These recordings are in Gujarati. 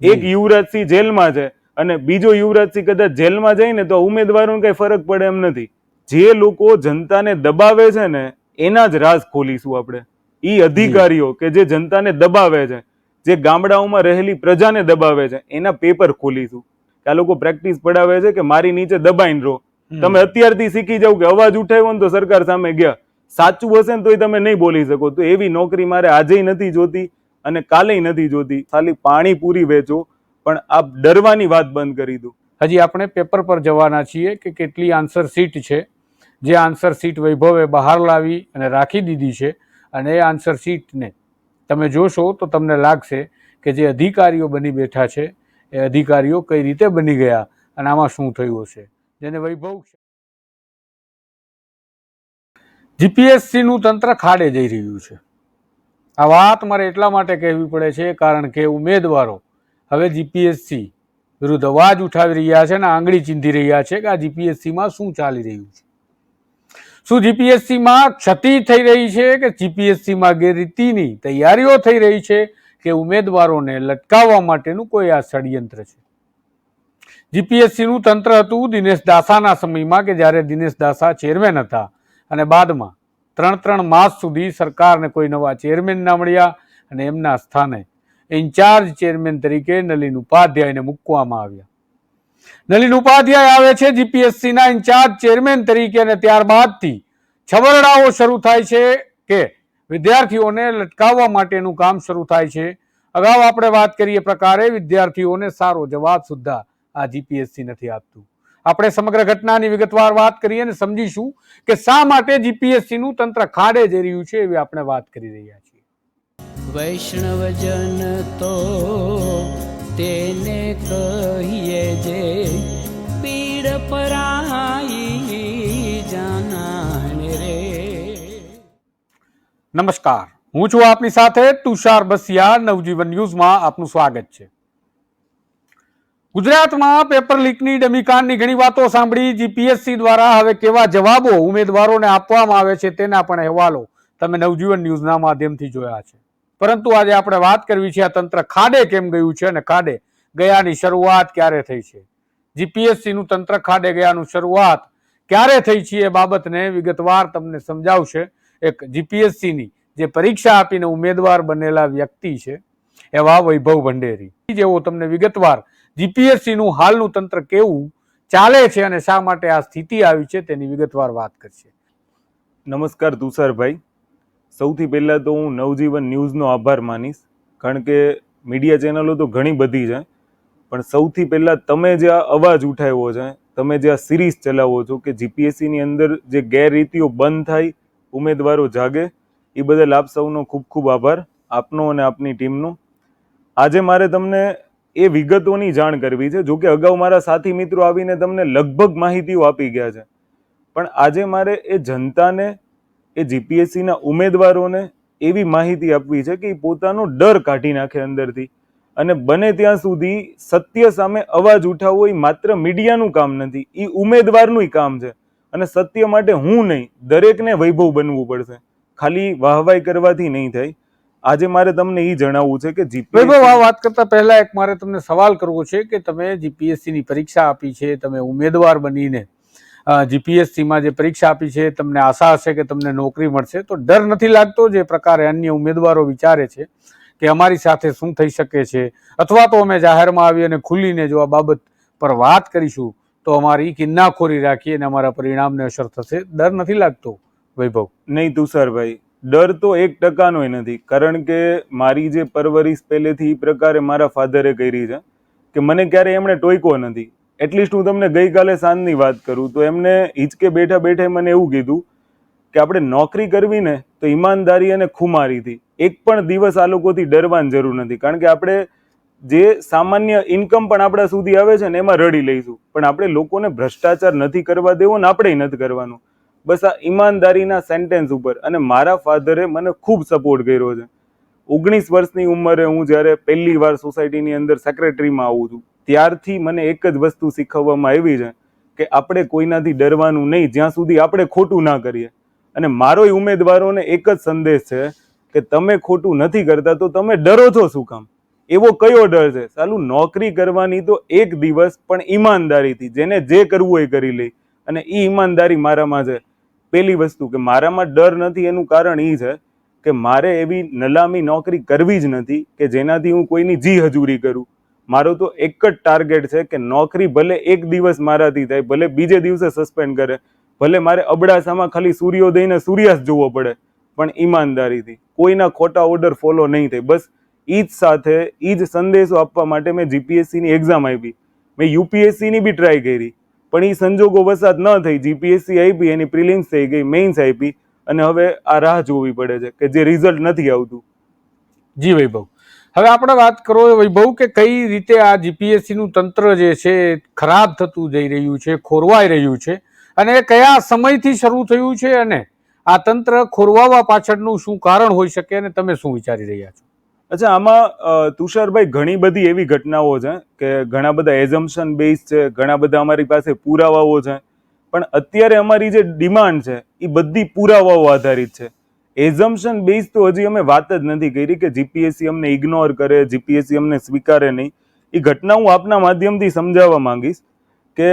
એક યુવરાજસિંહ જેલમાં છે અને બીજો યુવરાજસિંહ કદાચ જેલમાં જાય ને તો ઉમેદવારોને કઈ ફરક પડે એમ નથી. જે લોકો જનતાને દબાવે છે ને એના જ રાજ ખોલીશું આપણે. ઈ અધિકારીઓ કે જે જનતાને દબાવે છે, જે ગામડાઓમાં રહેલી પ્રજાને દબાવે છે, એના પેપર ખોલીશું. આ લોકો પ્રેક્ટિસ પડાવે છે કે મારી નીચે દબાઈને રહો. તમે અત્યારથી શીખી જાવ કે અવાજ ઉઠાવ્યો ને તો સરકાર સામે ગયા. સાચું હશે ને તોય તમે નહીં બોલી શકો. તો એવી નોકરી મારે આજે નથી જોતી અને કાલે નથી જોતી. ખાલી પાણીપુરી વેચો પણ આ ડરવાની વાત બંધ કરી દો. હજી આપણે પેપર પર જવાના છીએ કે કેટલી આન્સર શીટ છે. જે આન્સર શીટ વૈભવે બહાર લાવી અને રાખી દીધી છે અને એ આન્સર શીટને તમે જોશો તો તમને લાગશે કે જે અધિકારીઓ બની બેઠા છે એ અધિકારીઓ કઈ રીતે બની ગયા અને આમાં શું થયું હશે. જેને વૈભવ જીપીએસસી નું તંત્ર ખાડે જઈ રહ્યું છે. આ વાત મારે એટલા માટે કહેવી પડે છે કારણ કે ઉમેદવારો હવે જીપીએસસી વિરુદ્ધ અવાજ ઉઠાવી રહ્યા છે અને આંગળી ચીંધી રહ્યા છે કે આ જીપીએસસીમાં શું ચાલી રહ્યું છે. શું જીપીએસસીમાં ક્ષતિ થઈ રહી છે કે જીપીએસસીમાં ગેરરીતિની તૈયારીઓ થઈ રહી છે કે ઉમેદવારોને લટકાવવા માટેનું કોઈ આ ષડયંત્ર છે. જીપીએસસીનું તંત્ર હતું દિનેશ દાસાના સમયમાં કે જ્યારે દિનેશ દાસા ચેરમેન હતા અને બાદમાં 3 માસ સુધી સરકારને કોઈ નવા ચેરમેન ના મળ્યા અને એમના સ્થાને ઇન્ચાર્જ ચેરમેન તરીકે નલિન ઉપાધ્યાયને મૂકવામાં આવ્યા. નલિન ઉપાધ્યાય આવે છે જીપીએસસીના ઇન્ચાર્જ ચેરમેન તરીકે અને ત્યારબાદથી છબરડાઓ શરૂ થાય છે કે વિદ્યાર્થીઓને લટકાવવા માટેનું કામ શરૂ થાય છે. અગાઉ આપણે વાત કરીએ પ્રકારે વિદ્યાર્થીઓને સારો જવાબ સુદ્ધા આ જીપીએસસી નથી આપતું. આપણે સમગ્ર ઘટનાની વિગતવાર વાત કરીએ અને સમજીશું કે શા માટે જીપીએસસી નું તંત્ર ખાડે જઈ રહ્યું છે એવી આપણે વાત કરી રહ્યા છીએ. વૈષ્ણવજન તો તેને કહીએ જે પીડ પરાઈ જાનાને રે. નમસ્કાર, હું છું આપની સાથે તુષાર બસિયા. નવજીવન ન્યૂઝમાં આપનું સ્વાગત છે. ગુજરાતમાં પેપર લીકની ડમીકાંડની ઘણી વાતો સાંભળી. જીપીએસસી દ્વારા હવે કેવા જવાબો ઉમેદવારોને આપવામાં આવે છે તેના પણ અહેવાલો તમે નવજીવન ન્યૂઝના માધ્યમથી જોયા છે. પરંતુ આજે આપણે વાત કરવી છે આ તંત્ર ખાડે કેમ ગયું છે અને ખાડે ગયાની શરૂઆત ક્યારે થઈ છે. જીપીએસસી નું તંત્ર ખાડે ગયાનું શરૂઆત ક્યારે થઈ છે એ બાબતને વિગતવાર તમને સમજાવશે એક જીપીએસસીની જે પરીક્ષા આપીને ઉમેદવાર બનેલા વ્યક્તિ છે એવા વૈભવ ભંડેરી, જેવો તમને વિગતવાર જીપીએસસી નું હાલનું તંત્ર કેવું ચાલે છે અને શા માટે આ સ્થિતિ આવી છે તેની વિગતવાર વાત કરશે. નમસ્કાર તુષારભાઈ. સૌથી પહેલા તો હું નવજીવન ન્યૂઝનો આભાર માનીશ, કારણ કે મીડિયા ચેનલો તો ઘણી બધી છે, પણ સૌથી પહેલા તમે જે આ અવાજ ઉઠાવ્યો છે, તમે જે આ સિરીઝ ચલાવો છો કે જીપીએસસીની અંદર જે ગેરરીતિઓ બંધ થાય, ઉમેદવારો જાગે, એ બદલ આપ સૌનો ખૂબ ખૂબ આભાર, આપનો અને આપની ટીમનો. આજે મારે તમને એ વિગતોની જાણ કરવી છે. જોકે અગાઉ મારા સાથી મિત્રો આવીને તમને લગભગ માહિતીઓ આપી ગયા છે, પણ આજે મારે એ જનતાને, એ જીપીએસસીના ઉમેદવારોને એવી માહિતી આપવી છે કે એ પોતાનો ડર કાઢી નાખે અંદરથી અને બને ત્યાં સુધી સત્ય સામે અવાજ ઉઠાવવો એ માત્ર મીડિયાનું કામ નથી, એ ઉમેદવારનું કામ છે. અને સત્ય માટે હું નહીં, દરેકને વૈભવ બનવું પડશે. ખાલી વાહવાઈ કરવાથી નહીં થાય. આજે મારે તમને એ જણાવવું છે કે વૈભવ, આ વાત કરતા પહેલા એક મારે તમને સવાલ કરવો છે કે તમે જીપીએસસી ની પરીક્ષા આપી છે, તમે ઉમેદવાર બનીને જીપીએસસીમાં જે પરીક્ષા આપી છે, તમને આશા હશે કે તમને નોકરી મળશે, તો ડર નથી લાગતો જે પ્રકારે અન્ય ઉમેદવારો વિચારે છે કે અમારી સાથે શું થઈ શકે છે, અથવા તો અમે જાહેરમાં આવી અને ખુલીને જો આ બાબત પર વાત કરીશું તો અમારી કિન્નાખોરી રાખીએ અને અમારા પરિણામને અસર થશે? ડર નથી લાગતો વૈભવ? નહીં તુષારભાઈ, ડર તો 1% નથી, કારણ કે મારી જે પરવરિશ પહેલેથી એ પ્રકારે મારા ફાધરે કરી છે કે મને ક્યારે એમણે ટોયકો નથી. એટલીસ્ટ હું તમને ગઈકાલે સાંજની વાત કરું તો એમને હિંચકે બેઠા બેઠા મને એવું કીધું કે આપણે નોકરી કરવી ને તો ઈમાનદારી અને ખુમારીથી, એક પણ દિવસ આ લોકોથી ડરવાની જરૂર નથી, કારણ કે આપણે જે સામાન્ય ઇન્કમ પણ આપણા સુધી આવે છે ને એમાં રડી લઈશું, પણ આપણે લોકોને ભ્રષ્ટાચાર નથી કરવા દેવો ને આપણે નથી કરવાનું. બસ આ ઈમાનદારીના સેન્ટેન્સ ઉપર. અને મારા ફાધરે મને ખૂબ સપોર્ટ કર્યો છે. 19 વર્ષની ઉંમરે હું જ્યારે પહેલી વાર સોસાયટીની અંદર સેક્રેટરીમાં આવું છું ત્યારથી મને એક જ વસ્તુ શીખવવામાં આવી છે કે આપણે કોઈનાથી ડરવાનું નહીં જ્યાં સુધી આપણે ખોટું ના કરીએ. અને મારોય ઉમેદવારોને એક જ સંદેશ છે કે તમે ખોટું નથી કરતા તો તમે ડરો છો શું કામ? એવો કયો ડર છે? સાલું નોકરી કરવાની તો એક દિવસ પણ ઈમાનદારીથી, જેને જે કરવું એ કરી લે, અને એ ઈમાનદારી મારામાં છે. પેલી વસ્તુ કે મારામાં ડર નથી એનું કારણ એ છે કે મારે એવી નલામી નોકરી કરવી જ નથી કે જેનાથી હું કોઈની જી હજૂરી કરું. મારો તો એક જ ટાર્ગેટ છે કે નોકરી ભલે એક દિવસ મારાથી થાય, ભલે બીજે દિવસે સસ્પેન્ડ કરે, ભલે મારે અબડાસામાં ખાલી સૂર્યોદયને સૂર્યાસ્ત જોવો પડે, પણ ઈમાનદારીથી કોઈના ખોટા ઓર્ડર ફોલો નહીં થાય. બસ ઈ જ સાથે ઈ જ સંદેશો આપવા માટે મેં જીપીએસસીની એક્ઝામ આપી. મેં યુપીએસસીની બી ટ્રાય કરી, પણ એ સંજોગો વસાત ન થઈ. જીપીએસસી આપી, એની પ્રિલિમ્સ થઈ ગઈ, મેઇન્સ આપી, અને હવે આ રાહ જોવી પડે છે કે જે રિઝલ્ટ નથી આવતું. જી વૈભવ, હવે આપણે વાત કરો વૈભવ કે કઈ રીતે આ જીપીએસસી નું તંત્ર જે છે ખરાબ થતું જઈ રહ્યું છે, ખોરવાઈ રહ્યું છે, અને એ કયા સમયથી શરૂ થયું છે, અને આ તંત્ર ખોરવાવા પાછળનું શું કારણ હોઈ શકે, અને તમે શું વિચારી રહ્યા છો? અચ્છા, આમાં તુષારભાઈ ઘણી બધી એવી ઘટનાઓ છે કે ઘણા બધા એઝમ્પશન બેઝ છે, ઘણા બધા અમારી પાસે પુરાવાઓ છે, પણ અત્યારે અમારી જે ડિમાન્ડ છે એ બધી પુરાવાઓ આધારિત છે. એઝમ્પશન બેઝ તો હજી અમે વાત જ નથી કરી કે જીપીએસસી અમને ઇગ્નોર કરે, જીપીએસસી અમને સ્વીકારે નહીં. એ ઘટના હું આપના માધ્યમથી સમજાવવા માંગીશ કે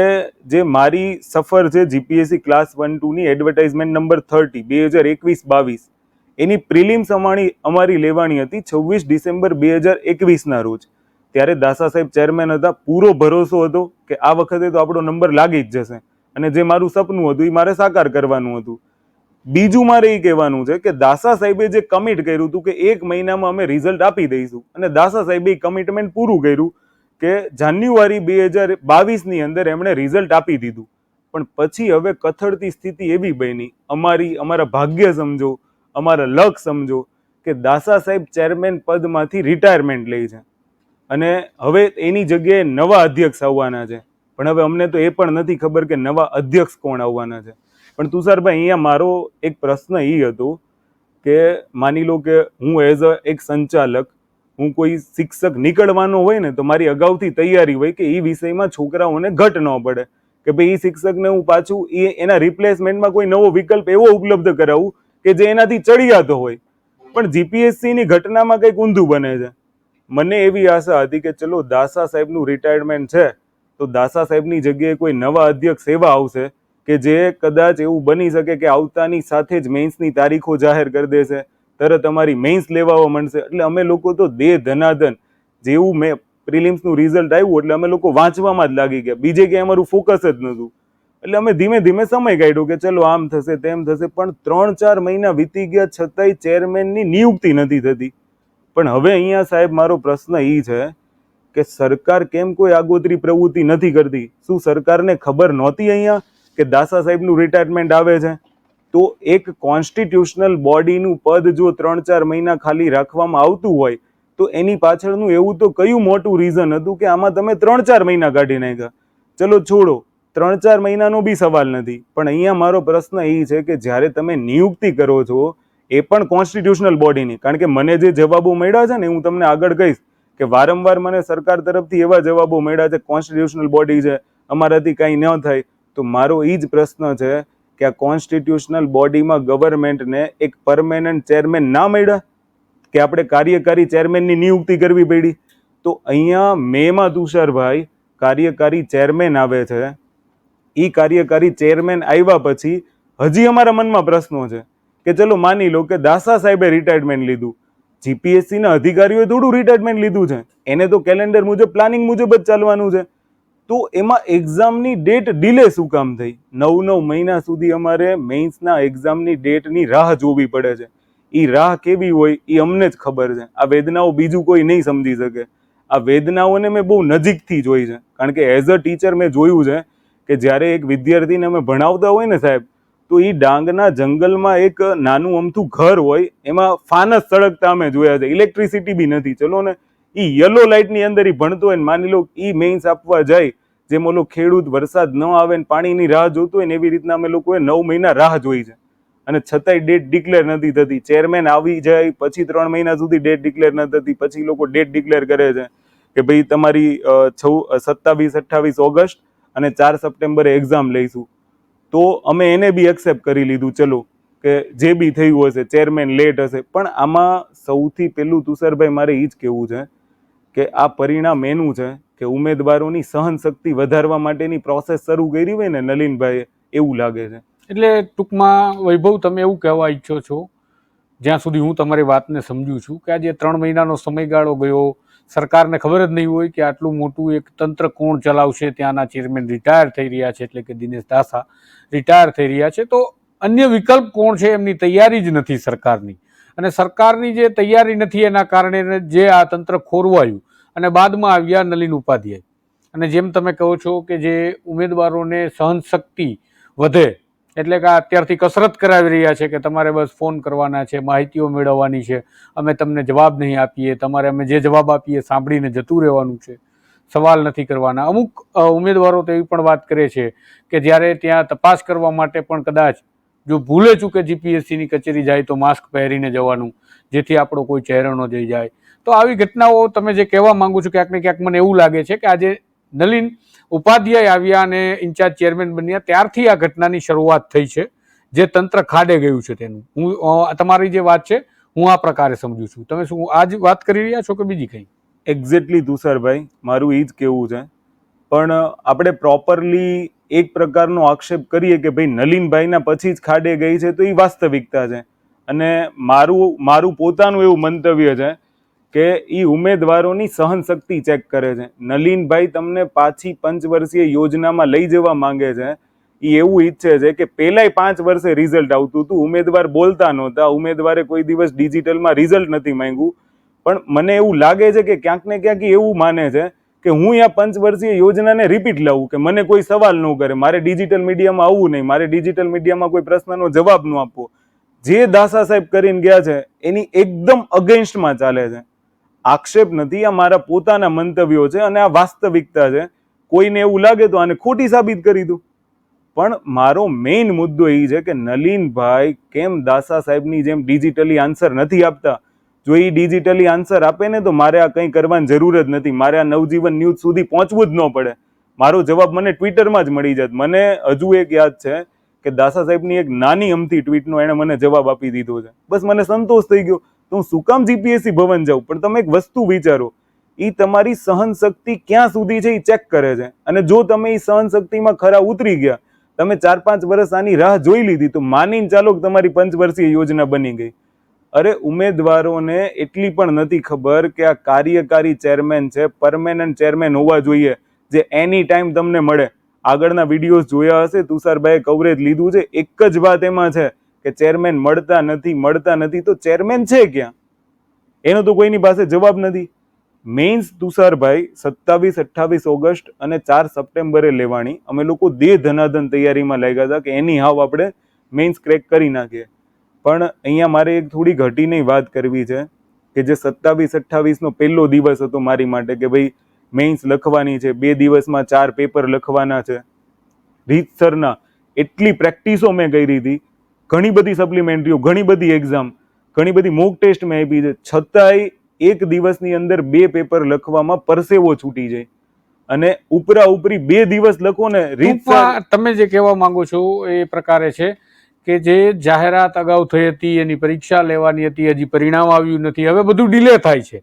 જે મારી સફર છે જીપીએસસી ક્લાસ 1-2 ની એડવર્ટાઇઝમેન્ટ નંબર 30 2021-22, એની પ્રિલિમ્સ અમારી લેવાની હતી 26 ડિસેમ્બર 2021ના રોજ. ત્યારે દાસા સાહેબ ચેરમેન હતા. પૂરો ભરોસો હતો કે આ વખતે તો આપણો નંબર લાગી જ જશે, અને જે મારું સપનું હતું એ મારે સાકાર કરવાનું હતું. બીજું મારે એ કહેવાનું છે કે દાસા સાહેબે જે કમિટ કર્યું હતું કે 1 મહિનામાં અમે રિઝલ્ટ આપી દઈશું, અને દાસા સાહેબે કમિટમેન્ટ પૂરું કર્યું કે જાન્યુઆરી 2022ની અંદર એમણે રિઝલ્ટ આપી દીધું. પણ પછી હવે કથળતી સ્થિતિ એવી બની, અમારા ભાગ્ય સમજો, અમારા લક સમજો, કે દાસા સાહેબ ચેરમેન પદમાંથી રિટાયરમેન્ટ લે છે, અને હવે એની જગ્યાએ નવા અધ્યક્ષ આવવાના છે. પણ હવે અમને તો એ પણ નથી ખબર કે નવા અધ્યક્ષ કોણ આવવાના છે. પણ તુષારભાઈ, અહીંયા મારો એક પ્રશ્ન એ હતો કે માની લો કે હું એઝ એક સંચાલક, હું કોઈ શિક્ષક નીકળવાનો હોય ને તો મારી અગાઉથી તૈયારી હોય કે એ વિષયમાં છોકરાઓને ઘટ ન પડે, કે ભાઈ એ શિક્ષકને હું પાછું એના રિપ્લેસમેન્ટમાં કોઈ નવો વિકલ્પ એવો ઉપલબ્ધ કરાવું કે જે એનાથી ચડિયાતો હોય. પણ જીપીએસસીની ઘટનામાં કંઈક ઊંધું બને છે. મને એવી આશા હતી કે ચલો દાસા સાહેબનું રિટાયરમેન્ટ છે તો દાસા સાહેબની જગ્યાએ કોઈ નવા અધ્યક્ષ એવા આવશે કે જે કદાચ એવું બની શકે કે આવતાની સાથે જ મેઇન્સની તારીખો જાહેર કરી દેશે, તરત અમારી મેઇન્સ લેવા મળશે. એટલે અમે લોકો તો ધનાધન, જેવું મેં પ્રિલિમ્સનું રિઝલ્ટ આવ્યું એટલે અમે લોકો વાંચવામાં જ લાગી ગયા, બીજે ક્યાંય અમારું ફોકસ જ નહોતું. એટલે અમે ધીમે ધીમે સમય કાઢ્યો કે ચલો આમ થશે તેમ થશે, પણ 3-4 મહિના વીતી ગયા છતાંય ચેરમેનની નિયુક્તિ નથી થતી. પણ હવે અહીંયા સાહેબ મારો પ્રશ્ન એ છે કે સરકાર કેમ કોઈ આગોતરી પ્રવૃત્તિ નથી કરતી? શું સરકારને ખબર નહોતી અહીંયા કે દાસા સાહેબનું રિટાયરમેન્ટ આવે છે? તો એક કોન્સ્ટિટ્યુશનલ બોડીનું પદ જો 3-4 મહિના ખાલી રાખવામાં આવતું હોય તો એની પાછળનું એવું તો કયું મોટું રીઝન હતું કે આમાં તમે 3-4 મહિના કાઢી નાખ્યા? ચલો છોડો, 3-4 મહિનાનો બી સવાલ નથી, પણ અહીંયા મારો પ્રશ્ન એ છે કે જ્યારે તમે નિયુક્તિ કરો છો એ પણ કોન્સ્ટિટ્યુશનલ બોડીની, કારણ કે મને જે જવાબો મળ્યા છે ને હું તમને આગળ કહીશ કે વારંવાર મને સરકાર તરફથી એવા જવાબો મળ્યા છે કોન્સ્ટિટ્યુશનલ બોડી છે, અમારાથી કંઈ ન થાય. તો મારો એ જ પ્રશ્ન છે કે આ કોન્સ્ટિટ્યુશનલ બોડીમાં ગવર્મેન્ટને એક પરમેનન્ટ ચેરમેન ના મળ્યા કે આપણે કાર્યકારી ચેરમેનની નિયુક્તિ કરવી પડી? તો અહીંયા મેમાં તુષારભાઈ કાર્યકારી ચેરમેન આવે છે. એ કાર્યકારી ચેરમેન આવ્યા પછી હજી અમારા મનમાં પ્રશ્નો છે કે ચલો માની લો કે દાસા સાહેબે રિટાયરમેન્ટ લીધું, જીપીએસસીના અધિકારીઓએ થોડું રિટાયરમેન્ટ લીધું છે, એને તો કેલેન્ડર મુજબ પ્લાનિંગ મુજબ જ ચાલવાનું છે. તો એમાં એક્ઝામની ડેટ ડિલે શું કામ થઈ? 9 મહિના સુધી અમારે મેઇન્સના એક્ઝામની ડેટની રાહ જોવી પડે છે. એ રાહ કેવી હોય એ અમને જ ખબર છે. આ વેદનાઓ બીજું કોઈ નહીં સમજી શકે. આ વેદનાઓને મેં બહુ નજીકથી જોઈ છે, કારણ કે એઝ અ ટીચર મેં જોયું છે કે જ્યારે એક વિદ્યાર્થીને અમે ભણાવતા હોય ને સાહેબ, તો એ ડાંગના જંગલમાં એક નાનું અમથું ઘર હોય, એમાં ફાનસ સળગતા અમે જોયા છે, ઇલેક્ટ્રિસિટી બી નથી. ચલો ને, એ યલો લાઇટની અંદર એ ભણતો હોય ને માની લો એ મેઇન્સ આપવા જાય, જેમ ઓલો ખેડૂત વરસાદ ન આવે ને પાણીની રાહ જોતો હોય ને એવી રીતના અમે લોકોએ 9 મહિના રાહ જોઈ છે, અને છતાંય ડેટ ડિક્લેર નથી થતી. ચેરમેન આવી જાય પછી 3 મહિના સુધી ડેટ ડિક્લેર ન થતી, પછી લોકો ડેટ ડિક્લેર કરે છે કે ભાઈ તમારી 27-28 ઓગસ્ટ અને 4 સપ્ટેમ્બરે એક્ઝામ લઈશું. તો અમે એને બી એક્સેપ્ટ કરી લીધું, ચલો કે જે બી થયું હશે, ચેરમેન લેટ હશે. પણ આમાં સૌથી પહેલું તુષારભાઈ મારે એ જ કહેવું છે કે આ પરિણામ એનું છે કે ઉમેદવારોની સહન શક્તિ વધારવા માટેની પ્રોસેસ શરૂ કરી હોય ને નલિનભાઈએ, એવું લાગે છે. એટલે ટૂંકમાં વૈભવ, તમે એવું કહેવા ઈચ્છો છો, જ્યાં સુધી હું તમારી વાતને સમજુ છું, કે આજે 3 મહિનાનો સમયગાળો ગયો, સરકારને ખબર જ નહીં હોય કે આટલું મોટું એક તંત્ર કોણ ચલાવશે. ત્યાંના ચેરમેન રિટાયર થઈ રહ્યા છે, એટલે કે દિનેશ દાસા રિટાયર થઈ રહ્યા છે, તો અન્ય વિકલ્પ કોણ છે એમની તૈયારી જ નથી સરકારની. અને સરકારની જે તૈયારી નથી એના કારણે જે આ તંત્ર ખોરવાયું અને બાદમાં આવ્યા નલિન ઉપાધ્યાય. અને જેમ તમે કહો છો કે જે ઉમેદવારોને સહનશક્તિ વધે, એટલે કે અત્યારથી કસરત કરાવી રહ્યા છે કે તમારે બસ ફોન કરવાના છે, માહિતીઓ મેળવવાની છે, અમે તમને જવાબ નહીં આપીએ, તમારે અમે જે જવાબ આપીએ સાંભળીને જતું રહેવાનું છે, સવાલ નથી કરવાના. અમુક ઉમેદવારો તો એવી પણ વાત કરે છે કે જ્યારે ત્યાં તપાસ કરવા માટે પણ કદાચ જો ભૂલે ચૂકે જીપીએસસીની કચેરી જાય તો માસ્ક પહેરીને જવાનું, જેથી આપણો કોઈ ચહેરો ન જઈ જાય. તો આવી ઘટનાઓ તમે જે કહેવા માંગુ છો, ક્યાંક ને ક્યાંક મને એવું લાગે છે કે આજે નલિન ઉપાધ્યાય આવ્યા અને ઇન્ચાર્જ ચેરમેન બન્યા ત્યારથી આ ઘટનાની શરૂઆત થઈ છે, જે તંત્ર ખાડે ગયું છે તેનું. હું તમારી જે વાત છે હું આ પ્રકારે સમજુ છું. તમે શું આ જ વાત કરી રહ્યા છો કે બીજી કંઈ? એક્ઝેક્ટલી તુષારભાઈ, મારું એ જ કહેવું છે. પણ આપણે પ્રોપરલી એક પ્રકારનો આક્ષેપ કરીએ કે ભાઈ નલિનભાઈના પછી જ ખાડે ગઈ છે, તો એ વાસ્તવિકતા છે. અને મારું પોતાનું એવું મંતવ્ય છે કે એ ઉમેદવારોની સહન શક્તિ ચેક કરે છે. નલિનભાઈ તમને પાછી 5 વર્ષીય યોજનામાં લઈ જવા માંગે છે. એ એવું ઈચ્છે છે કે પહેલાય 5 વર્ષે રિઝલ્ટ આવતું હતું, ઉમેદવાર બોલતા નહોતા, ઉમેદવારે કોઈ દિવસ ડિજિટલમાં રિઝલ્ટ નથી માંગ્યું. પણ મને એવું લાગે છે કે ક્યાંક ને ક્યાંક એવું માને છે કે હું અહીંયા 5 વર્ષીય યોજનાને રિપીટ લાવું, કે મને કોઈ સવાલ ન કરે, મારે ડિજિટલ મીડિયામાં આવવું નહીં, મારે ડિજિટલ મીડિયામાં કોઈ પ્રશ્નનો જવાબ ન આપવો. જે દાસા સાહેબ કરીને ગયા છે એની એકદમ અગેન્સ્ટમાં ચાલે છે. આક્ષેપ નથી, આ મારા પોતાના મંતવ્યો છે અને આ વાસ્તવિકતા છે. કોઈને એવું લાગે તો આને ખોટી સાબિત કરી દો. પણ મારો મેઇન મુદ્દો એ છે કે નલિનભાઈ કેમ દાસા સાહેબની જેમ ડિજિટલી આન્સર નથી આપતા. જો એ ડિજિટલી આન્સર આપે ને તો મારે આ કંઈ કરવાની જરૂર જ નથી, મારે આ નવજીવન ન્યૂઝ સુધી પહોંચવું જ ન પડે. મારો જવાબ મને ટ્વિટરમાં જ મળી જાત. મને હજુ એક યાદ છે કે દાસા સાહેબની એક નાની અમથી ટ્વીટનો એણે મને જવાબ આપી દીધો છે. બસ મને સંતોષ થઈ ગયો. તો હું શું કામ જીપીએસસી ભવન જાઉં? પણ તમે એક વસ્તુ વિચારો, એ તમારી સહન શક્તિ ક્યાં સુધી છે એ ચેક કરે છે. અને જો તમે એ સહન શક્તિમાં ખરા ઉતરી ગયા, તમે 4-5 વર્ષ આની રાહ જોઈ લીધી, તો માનીને ચાલો કે તમારી 5 વર્ષીય યોજના બની ગઈ. અરે ઉમેદવારોને એટલી પણ નથી ખબર કે આ કાર્યકારી ચેરમેન છે, પરમેનન્ટ ચેરમેન હોવા જોઈએ, જે એની ટાઈમ તમને મળે. આગળના વિડીયોઝ જોયા હશે, તુષારભાઈએ કવરેજ લીધું છે. એક જ વાત એમાં છે કે ચેરમેન મળતા નથી. તો ચેરમેન છે ક્યાં? એનો તો કોઈની પાસે જવાબ નથી. મેઇન્સ તુષારભાઈ 27-28 ઓગસ્ટ અને 4 સપ્ટેમ્બરે લેવાની. અમે લોકો ધનાધન તૈયારીમાં લાગ્યા હતા કે એની હાવ આપણે મેઇન્સ ક્રેક કરી નાખીએ. પણ અહીંયા મારે એક થોડી ઘટીને વાત કરવી છે કે જે 27-28નો પહેલો દિવસ હતો મારી માટે, કે ભાઈ મેઇન્સ લખવાની છે, 2 દિવસમાં 4 પેપર લખવાના છે. રીતસરના એટલી પ્રેક્ટિસો મેં કરી હતી, ઘણી બધી સપ્લિમેન્ટરીઓ, ઘણી બધી એક્ઝામ, ઘણી બધી મોક ટેસ્ટ મેં આપી છે, છતાંય એક દિવસની અંદર 2 પેપર લખવામાં પરસેવો છૂટી જાય. અને ઉપરા ઉપરી 2 દિવસ લખો ને રીતસર. તમે જે કહેવા માંગો છો એ પ્રકારે છે કે જે જાહેરાત અગાઉ થઈ હતી, એની પરીક્ષા લેવાની હતી, હજી પરિણામ આવ્યું નથી, હવે બધું ડિલે થાય છે.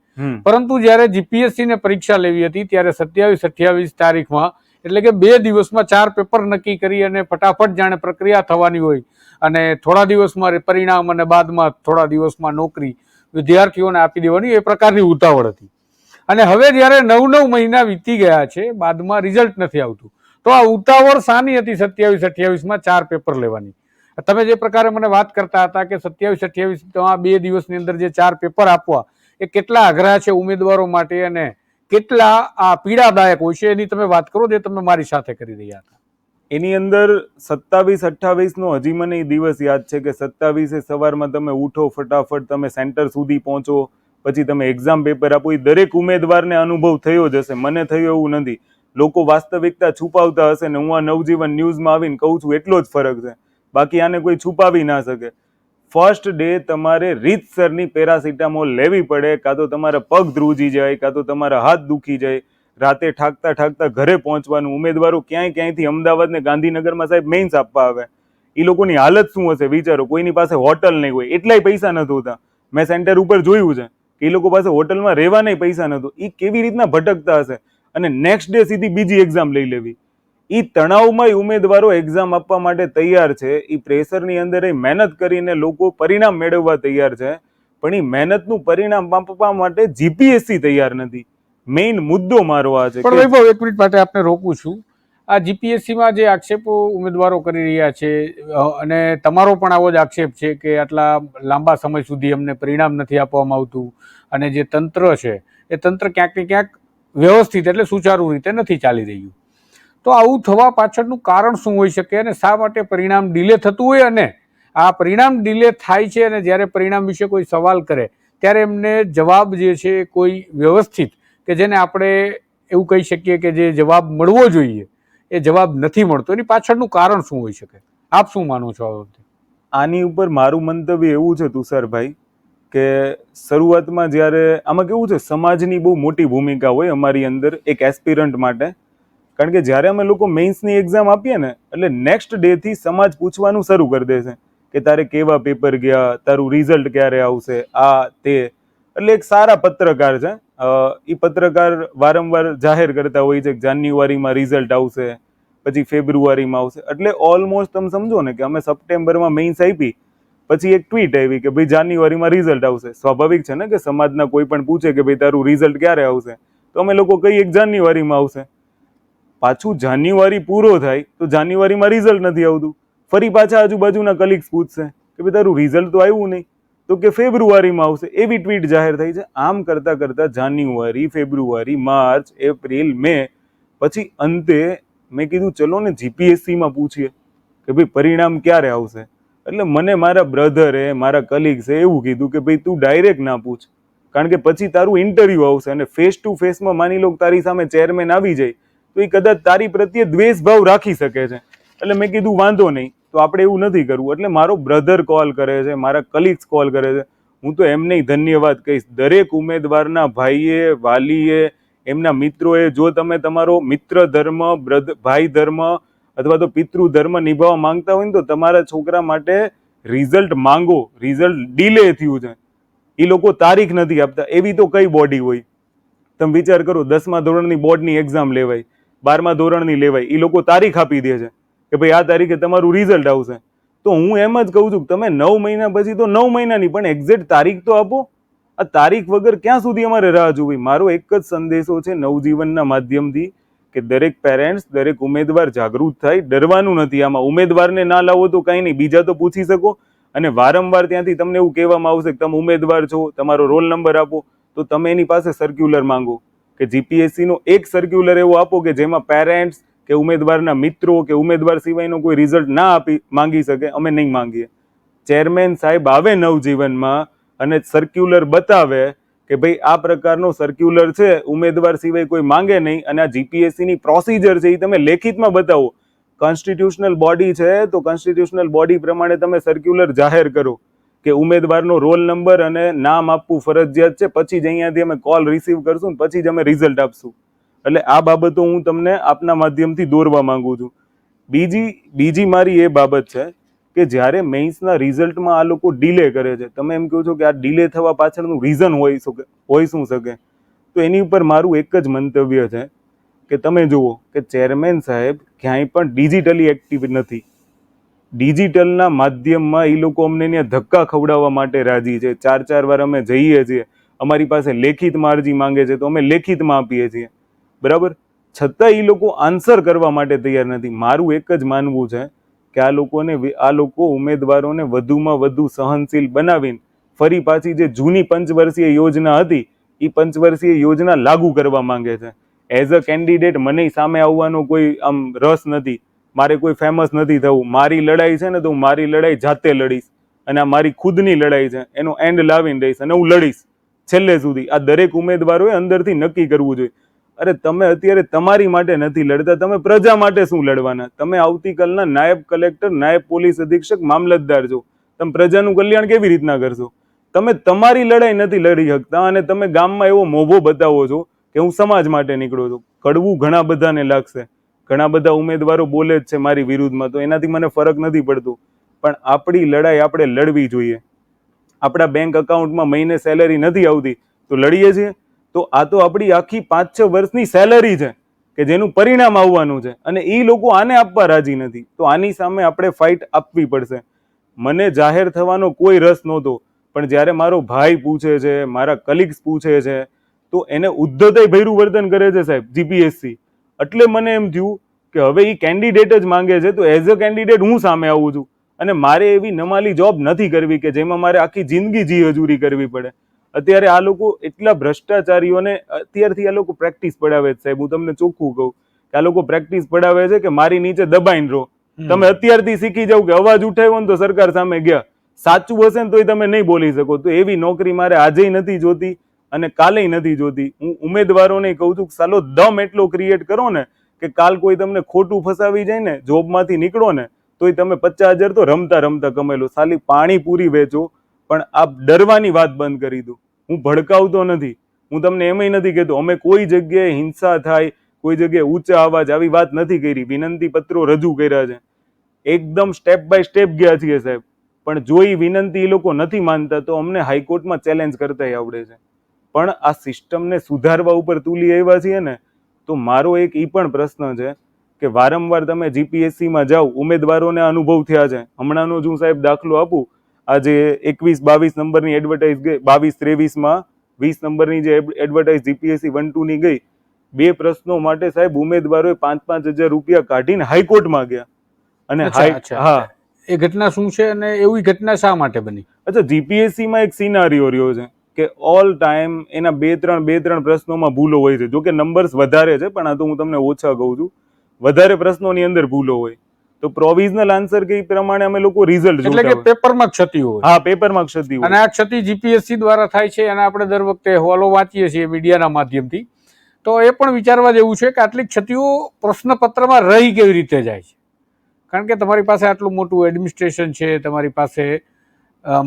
પરંતુ જ્યારે જીપીએસસી ને પરીક્ષા લેવી હતી ત્યારે 27-28 તારીખમાં, એટલે કે 2 દિવસમાં 4 પેપર નક્કી કરી અને ફટાફટ જાણે પ્રક્રિયા થવાની હોય અને થોડા દિવસમાં પરિણામ અને બાદમાં થોડા દિવસમાં નોકરી વિદ્યાર્થીઓને આપી દેવાની, એ પ્રકારની ઉતાવળ હતી. અને હવે જ્યારે 9 મહિના વીતી ગયા છે, બાદમાં રિઝલ્ટ નથી આવતું, તો આ ઉતાવળ શાની હતી 27-28માં 4 પેપર લેવાની? તમે જે પ્રકારે મને વાત કરતા હતા કે 27-28 2 દિવસની અંદર જે 4 પેપર આપવા એ કેટલા અઘરા છે ઉમેદવારો માટે અને કેટલા આ પીડાદાયક હોય છે, એની તમે વાત કરો જે તમે મારી સાથે કરી રહ્યા હતા. એની અંદર 27-28નો હજી મને એ દિવસ યાદ છે કે 27 સવારમાં તમે ઉઠો, ફટાફટ તમે સેન્ટર સુધી પહોંચો, પછી તમે એક્ઝામ પેપર આપો. એ દરેક ઉમેદવારને અનુભવ થયો જ હશે, મને થયો એવું નથી. લોકો વાસ્તવિકતા છુપાવતા હશે ને હું આ નવજીવન ન્યૂઝમાં આવીને કહું છું, એટલો જ ફરક છે. બાકી આને કોઈ છુપાવી ના શકે. ફર્સ્ટ ડે તમારે રીતસરની પેરાસિટામોલ લેવી પડે, કાં તો તમારા પગ ધ્રુજી જાય, કાં તો તમારા હાથ દુખી જાય. રાતે ઠાકતા ઘરે પહોંચવાનું. ઉમેદવારો ક્યાંયથી અમદાવાદ ને ગાંધીનગરમાં સાહેબ મેઇન્સ આપવા આવે, એ લોકોની હાલત શું હશે વિચારો. કોઈની પાસે હોટલ નહીં હોય, એટલાય પૈસા નથી હોતા. મેં સેન્ટર ઉપર જોયું છે એ લોકો પાસે હોટલમાં રહેવાના પૈસા નહોતો, એ કેવી રીતના ભટકતા હશે, અને નેક્સ્ટ ડે સીધી બીજી એક્ઝામ લઈ લેવી. એ તણાવમાં ઉમેદવારો એક્ઝામ આપવા માટે તૈયાર છે, એ પ્રેશરની અંદર એ મહેનત કરીને લોકો પરિણામ મેળવવા તૈયાર છે, પણ એ મહેનતનું પરિણામ આપવા માટે જીપીએસસી તૈયાર નથી. મેઇન મુદ્દો મારો આ છે. પણ વૈભવ, એક મિનિટ માટે આપને રોકું છું. આ જીપીએસસીમાં જે આક્ષેપો ઉમેદવારો કરી રહ્યા છે, અને તમારો પણ આવો જ આક્ષેપ છે કે આટલા લાંબા સમય સુધી અમને પરિણામ નથી આપવામાં આવતું, અને જે તંત્ર છે એ તંત્ર ક્યાંક ને ક્યાંક વ્યવસ્થિત એટલે સુચારુ રીતે નથી ચાલી રહ્યું. તો આવું થવા પાછળનું કારણ શું હોઈ શકે, અને શા માટે પરિણામ ડિલે થતું હોય, અને આ પરિણામ ડિલે થાય છે અને જ્યારે પરિણામ વિશે કોઈ સવાલ કરે ત્યારે એમને જવાબ જે છે કોઈ વ્યવસ્થિત કે જેને આપણે એવું કહી શકીએ કે જે જવાબ મળવો જોઈએ એ જવાબ નથી મળતો, એની પાછળનું કારણ શું હોઈ શકે? આપ શું માનો છો આ વખતે? આની ઉપર મારું મંતવ્ય એવું છે તુષારભાઈ, કે શરૂઆતમાં જ્યારે આમાં કેવું છે, સમાજની બહુ મોટી ભૂમિકા હોય અમારી અંદર એક એસ્પિરન્ટ માટે. કારણ કે જ્યારે અમે લોકો મેઇન્સની એક્ઝામ આપીએ ને, એટલે નેક્સ્ટ ડે થી સમાજ પૂછવાનું શરૂ કરી દે છે કે તારે કેવા પેપર ગયા, તારું રિઝલ્ટ ક્યારે આવશે, આ તે. એટલે એક સારા પત્રકાર છે, એ પત્રકાર વારંવાર જાહેર કરતા હોય છે કે જાન્યુઆરીમાં રિઝલ્ટ આવશે, પછી ફેબ્રુઆરીમાં આવશે. એટલે ઓલમોસ્ટ તમે સમજો ને કે અમે સપ્ટેમ્બરમાં મેઇન્સ આપી, પછી એક ટ્વીટ આવી કે ભાઈ જાન્યુઆરીમાં રિઝલ્ટ આવશે. સ્વાભાવિક છે ને કે સમાજના કોઈ પણ પૂછે કે ભાઈ તારું રિઝલ્ટ ક્યારે આવશે, તો અમે લોકો કહીએ કે જાન્યુઆરીમાં આવશે. પાછું જાન્યુઆરી પૂરો થાય તો જાન્યુઆરીમાં રિઝલ્ટ નથી આવતું, ફરી પાછા આજુબાજુના કલીગ્સ પૂછશે કે ભાઈ તારું રિઝલ્ટ તો આવ્યું નહીં, તો કે ફેબ્રુઆરીમાં આવશે. એવી ટ્વીટ જાહેર થઈ છે. આમ કરતા કરતા જાન્યુઆરી, ફેબ્રુઆરી, માર્ચ, એપ્રિલ, મે, પછી અંતે મેં કીધું ચલો ને જીપીએસસીમાં પૂછીએ કે ભાઈ પરિણામ ક્યારે આવશે. એટલે મને મારા બ્રધરે, મારા કલીગ્સે એવું કીધું કે ભાઈ તું ડાયરેક્ટ ના પૂછ, કારણ કે પછી તારું ઇન્ટરવ્યુ આવશે, અને ફેસ ટુ ફેસમાં માની લો તારી સામે ચેરમેન આવી જાય તો એ કદાચ તારી પ્રત્યે દ્વેષ ભાવ રાખી શકે છે. એટલે મેં કીધું વાંધો નહીં, તો આપણે એવું નથી કરવું. એટલે મારો બ્રધર કોલ કરે છે, મારા કલીગ્સ કોલ કરે છે, હું તો એમને ધન્યવાદ કહીશ. દરેક ઉમેદવારના ભાઈએ, વાલીએ, એમના મિત્રોએ, જો તમે તમારો મિત્ર ધર્મ, ભાઈ ધર્મ અથવા તો પિતૃ ધર્મ નિભાવવા માંગતા હોય ને, તો તમારા છોકરા માટે રિઝલ્ટ માંગો. રિઝલ્ટ ડિલે થયું છે, એ લોકો તારીખ નથી આપતા. એવી તો કઈ બોડી હોય? તમે વિચાર કરો, 10મા ધોરણની બોર્ડની એક્ઝામ લેવાય, 12મા ધોરણની લેવાય, એ લોકો તારીખ આપી દે છે કે ભાઈ આ તારીખે તમારું રિઝલ્ટ આવશે. તો હું એમ જ કહું છું કે તમે 9 મહિના પછી તો 9 મહિનાની પણ એક્ઝેક્ટ તારીખ તો આપો. આ તારીખ વગર ક્યાં સુધી અમારે રાહ જોવી? મારો એક જ સંદેશો છે નવજીવનના માધ્યમથી કે દરેક પેરેન્ટ્સ, દરેક ઉમેદવાર જાગૃત થાય. ડરવાનું નથી આમાં. ઉમેદવારને ના લાવો તો કંઈ નહીં, બીજા તો પૂછી શકો. અને વારંવાર ત્યાંથી તમને એવું કહેવામાં આવશે કે તમે ઉમેદવાર છો, તમારો રોલ નંબર આપો, તો તમે એની પાસે સર્ક્યુલર માંગો કે જીપીએસસી નો એક સર્ક્યુલર એવો આપો કે જેમાં પેરેન્ટ્સ કે ઉમેદવારના મિત્રો કે ઉમેદવાર સિવાયનો કોઈ રિઝલ્ટ ના આપી માંગી શકે. અમે નહીં માંગીએ. ચેરમેન સાહેબ આવે નવજીવનમાં અને સર્ક્યુલર બતાવે કે ભાઈ આ પ્રકારનો સર્ક્યુલર છે, ઉમેદવાર સિવાય કોઈ માંગે નહીં, અને આ જીપીએસસી ની પ્રોસિજર છે એ તમે લેખિતમાં બતાવો. કોન્સ્ટિટ્યુશનલ બોડી છે તો કોન્સ્ટિટ્યુશનલ બોડી પ્રમાણે તમે સર્ક્યુલર જાહેર કરો કે ઉમેદવારનો રોલ નંબર અને નામ આપવું ફરજિયાત છે, પછી જ અહીંયાથી અમે કોલ રિસીવ કરશું, પછી જ અમે રિઝલ્ટ આપશું. એટલે આ બાબતો હું તમને આપના માધ્યમથી દોરવા માંગુ છું. બીજી મારી એ બાબત છે કે જ્યારે મેઇન્સના રિઝલ્ટમાં આ લોકો ડિલે કરે છે, તમે એમ કહો છો કે આ ડિલે થવા પાછળનું રીઝન હોઈ શું શકે, તો એની ઉપર મારું એક જ મંતવ્ય છે કે તમે જુઓ કે ચેરમેન સાહેબ ક્યાંય પણ ડિજિટલી એક્ટિવ નથી. ડિજિટલના માધ્યમમાં એ લોકો અમને ત્યાં ધક્કા ખવડાવવા માટે રાજી છે. 4 વાર અમે જઈએ છીએ, અમારી પાસે લેખિતમાં અરજી માંગે છે તો અમે લેખિતમાં આપીએ છીએ, બરાબર. છતાં એ લોકો આન્સર કરવા માટે તૈયાર નથી. મારું એક જ માનવું છે કે આ લોકો ઉમેદવારોને વધુમાં વધુ સહનશીલ બનાવીને ફરી પાછી જે જૂની પંચવર્ષીય યોજના હતી એ પંચવર્ષીય યોજના લાગુ કરવા માંગે છે. એઝ અ કેન્ડિડેટ મને સામે આવવાનો કોઈ આમ રસ નથી. મારે કોઈ ફેમસ નથી થવું. મારી લડાઈ છે ને તો હું મારી લડાઈ જાતે લડીશ, અને આ મારી ખુદની લડાઈ છે, એનો એન્ડ લાવીને રહીશ અને હું લડીશ છેલ્લે સુધી. આ દરેક ઉમેદવારોએ અંદરથી નક્કી કરવું જોઈએ. અરે તમે અત્યારે તમારી માટે નથી લડતા, તમે પ્રજા માટે શું લડવાના? તમે આવતીકાલના નાયબ કલેક્ટર, નાયબ પોલીસ અધિક્ષક, મામલતદાર છો. તમે પ્રજાનું કલ્યાણ કેવી રીતના કરશો? તમે તમારી લડાઈ નથી લડી શકતા અને તમે ગામમાં એવો મોભો બતાવો છો કે હું સમાજ માટે નીકળો છું. કડવું ઘણા બધાને લાગશે, ઘણા બધા ઉમેદવારો બોલે જ છે મારી વિરુદ્ધમાં, તો એનાથી મને ફરક નથી પડતો. પણ આપણી લડાઈ આપણે લડવી જોઈએ. આપણા બેંક અકાઉન્ટમાં મહિને સેલેરી નથી આવતી તો લડીએ છીએ. તો આ તો આપણી આખી 5-6 વર્ષની સેલરી છે કે જેનું પરિણામ આવવાનું છે, અને એ લોકો આને આપવા રાજી નથી. તો આની સામે આપણે ફાઇટ આપવી પડશે. મને જાહેર થવાનો કોઈ રસ નહોતો, પણ જ્યારે મારો ભાઈ પૂછે છે, મારા કલીગ્સ પૂછે છે, તો એને ઉદ્ધતાઈ ભર્યું વર્તન કરે છે સાહેબ જીપીએસસી. એટલે મને એમ થયું કે હવે એ કેન્ડિડેટ જ માંગે છે, તો એઝ અ કેન્ડિડેટ હું સામે આવું છું. અને મારે એવી નમાલી જોબ નથી કરવી કે જેમાં મારે આખી જિંદગી જી હજૂરી કરવી પડે. અત્યારે આ લોકો એટલા ભ્રષ્ટાચારીઓને અત્યારથી આ લોકો પ્રેક્ટિસ પડાવે છે સાહેબ. હું તમને ચોખ્ખું કહું કે આ લોકો પ્રેક્ટિસ પડાવે છે કે મારી નીચે દબાઈને રહો. તમે અત્યારથી શીખી જાવ કે અવાજ ઉઠાવ્યો ને તો સરકાર સામે ગયા. સાચું હશે ને તોય તમે નહીં બોલી શકો. તો એવી નોકરી મારે આજેય નથી જોતી અને કાલેય નથી જોતી. હું ઉમેદવારોને કહું છું કે સાલો દમ એટલો ક્રિએટ કરો ને કે કાલ કોઈ તમને ખોટું ફસાવી જાય ને, જોબમાંથી નીકળો ને તોય તમે 50,000 તો રમતા રમતા કમાઈ લો. સાલી પાણીપુરી વેચો, પણ આ ડરવાની વાત બંધ કરી દો. હું ભડકાવતો નથી, હું તમને એમય નથી કહેતો અમે કોઈ જગ્યાએ હિંસા થાય, કોઈ જગ્યાએ ઊંચા અવાજ આવી વાત નથી કરી. વિનંતી પત્રો રજૂ કર્યા છે, એકદમ સ્ટેપ બાય સ્ટેપ ગયા છીએ સાહેબ. પણ જો એ વિનંતી એ લોકો નથી માનતા તો અમને હાઈકોર્ટમાં ચેલેન્જ કરતાય આવડે છે. પણ આ સિસ્ટમને સુધારવા ઉપર તુલી આવ્યા છીએ ને, તો મારો એક એ પણ પ્રશ્ન છે કે વારંવાર તમે જીપીએસસીમાં જાઓ, ઉમેદવારોને અનુભવ થયા છે. હમણાંનો જ હું સાહેબ દાખલો આપું, આજે 21-22 નંબરની એડવર્ટાઇઝ ગઈ, 22-23માં 20 નંબરની જે એડવર્ટાઇઝ જીપીએસસી 1-2 ની ગઈ, 2 પ્રશ્નો માટે સાહેબ ઉમેદવારોએ 5,000 રૂપિયા કાઢીને હાઈકોર્ટમાં ગયા. અને હા, એ ઘટના શું છે અને એવી ઘટના શા માટે બની? અચ્છા, જીપીએસસીમાં એક સિનારીઓ રહ્યો છે કે ઓલ ટાઈમ એના 2-3 પ્રશ્નોમાં ભૂલો હોય છે. જો કે નંબર્સ વધારે છે, પણ આ તો હું તમને ઓછા કહું છું. વધારે પ્રશ્નોની અંદર ભૂલો હોય તો પ્રોવિઝનલ આન્સર કે ઈ પ્રમાણે અમે લોકો રિઝલ્ટ એટલે કે પેપરમાં ક્ષતિ હોય. હા, પેપરમાં ક્ષતિ હોય. અને આ ક્ષતિ જીપીએસસી દ્વારા થાય છે અને આપણે દર વખતે અહેવાલો વાંચીએ છીએ મીડિયાના માધ્યમથી. તો એ પણ વિચારવા જેવું છે કે આટલી ક્ષતિઓ પ્રશ્નપત્રમાં રહી કેવી રીતે જાય છે. કારણ કે તમારી પાસે આટલું મોટું એડમિનિસ્ટ્રેશન છે, તમારી પાસે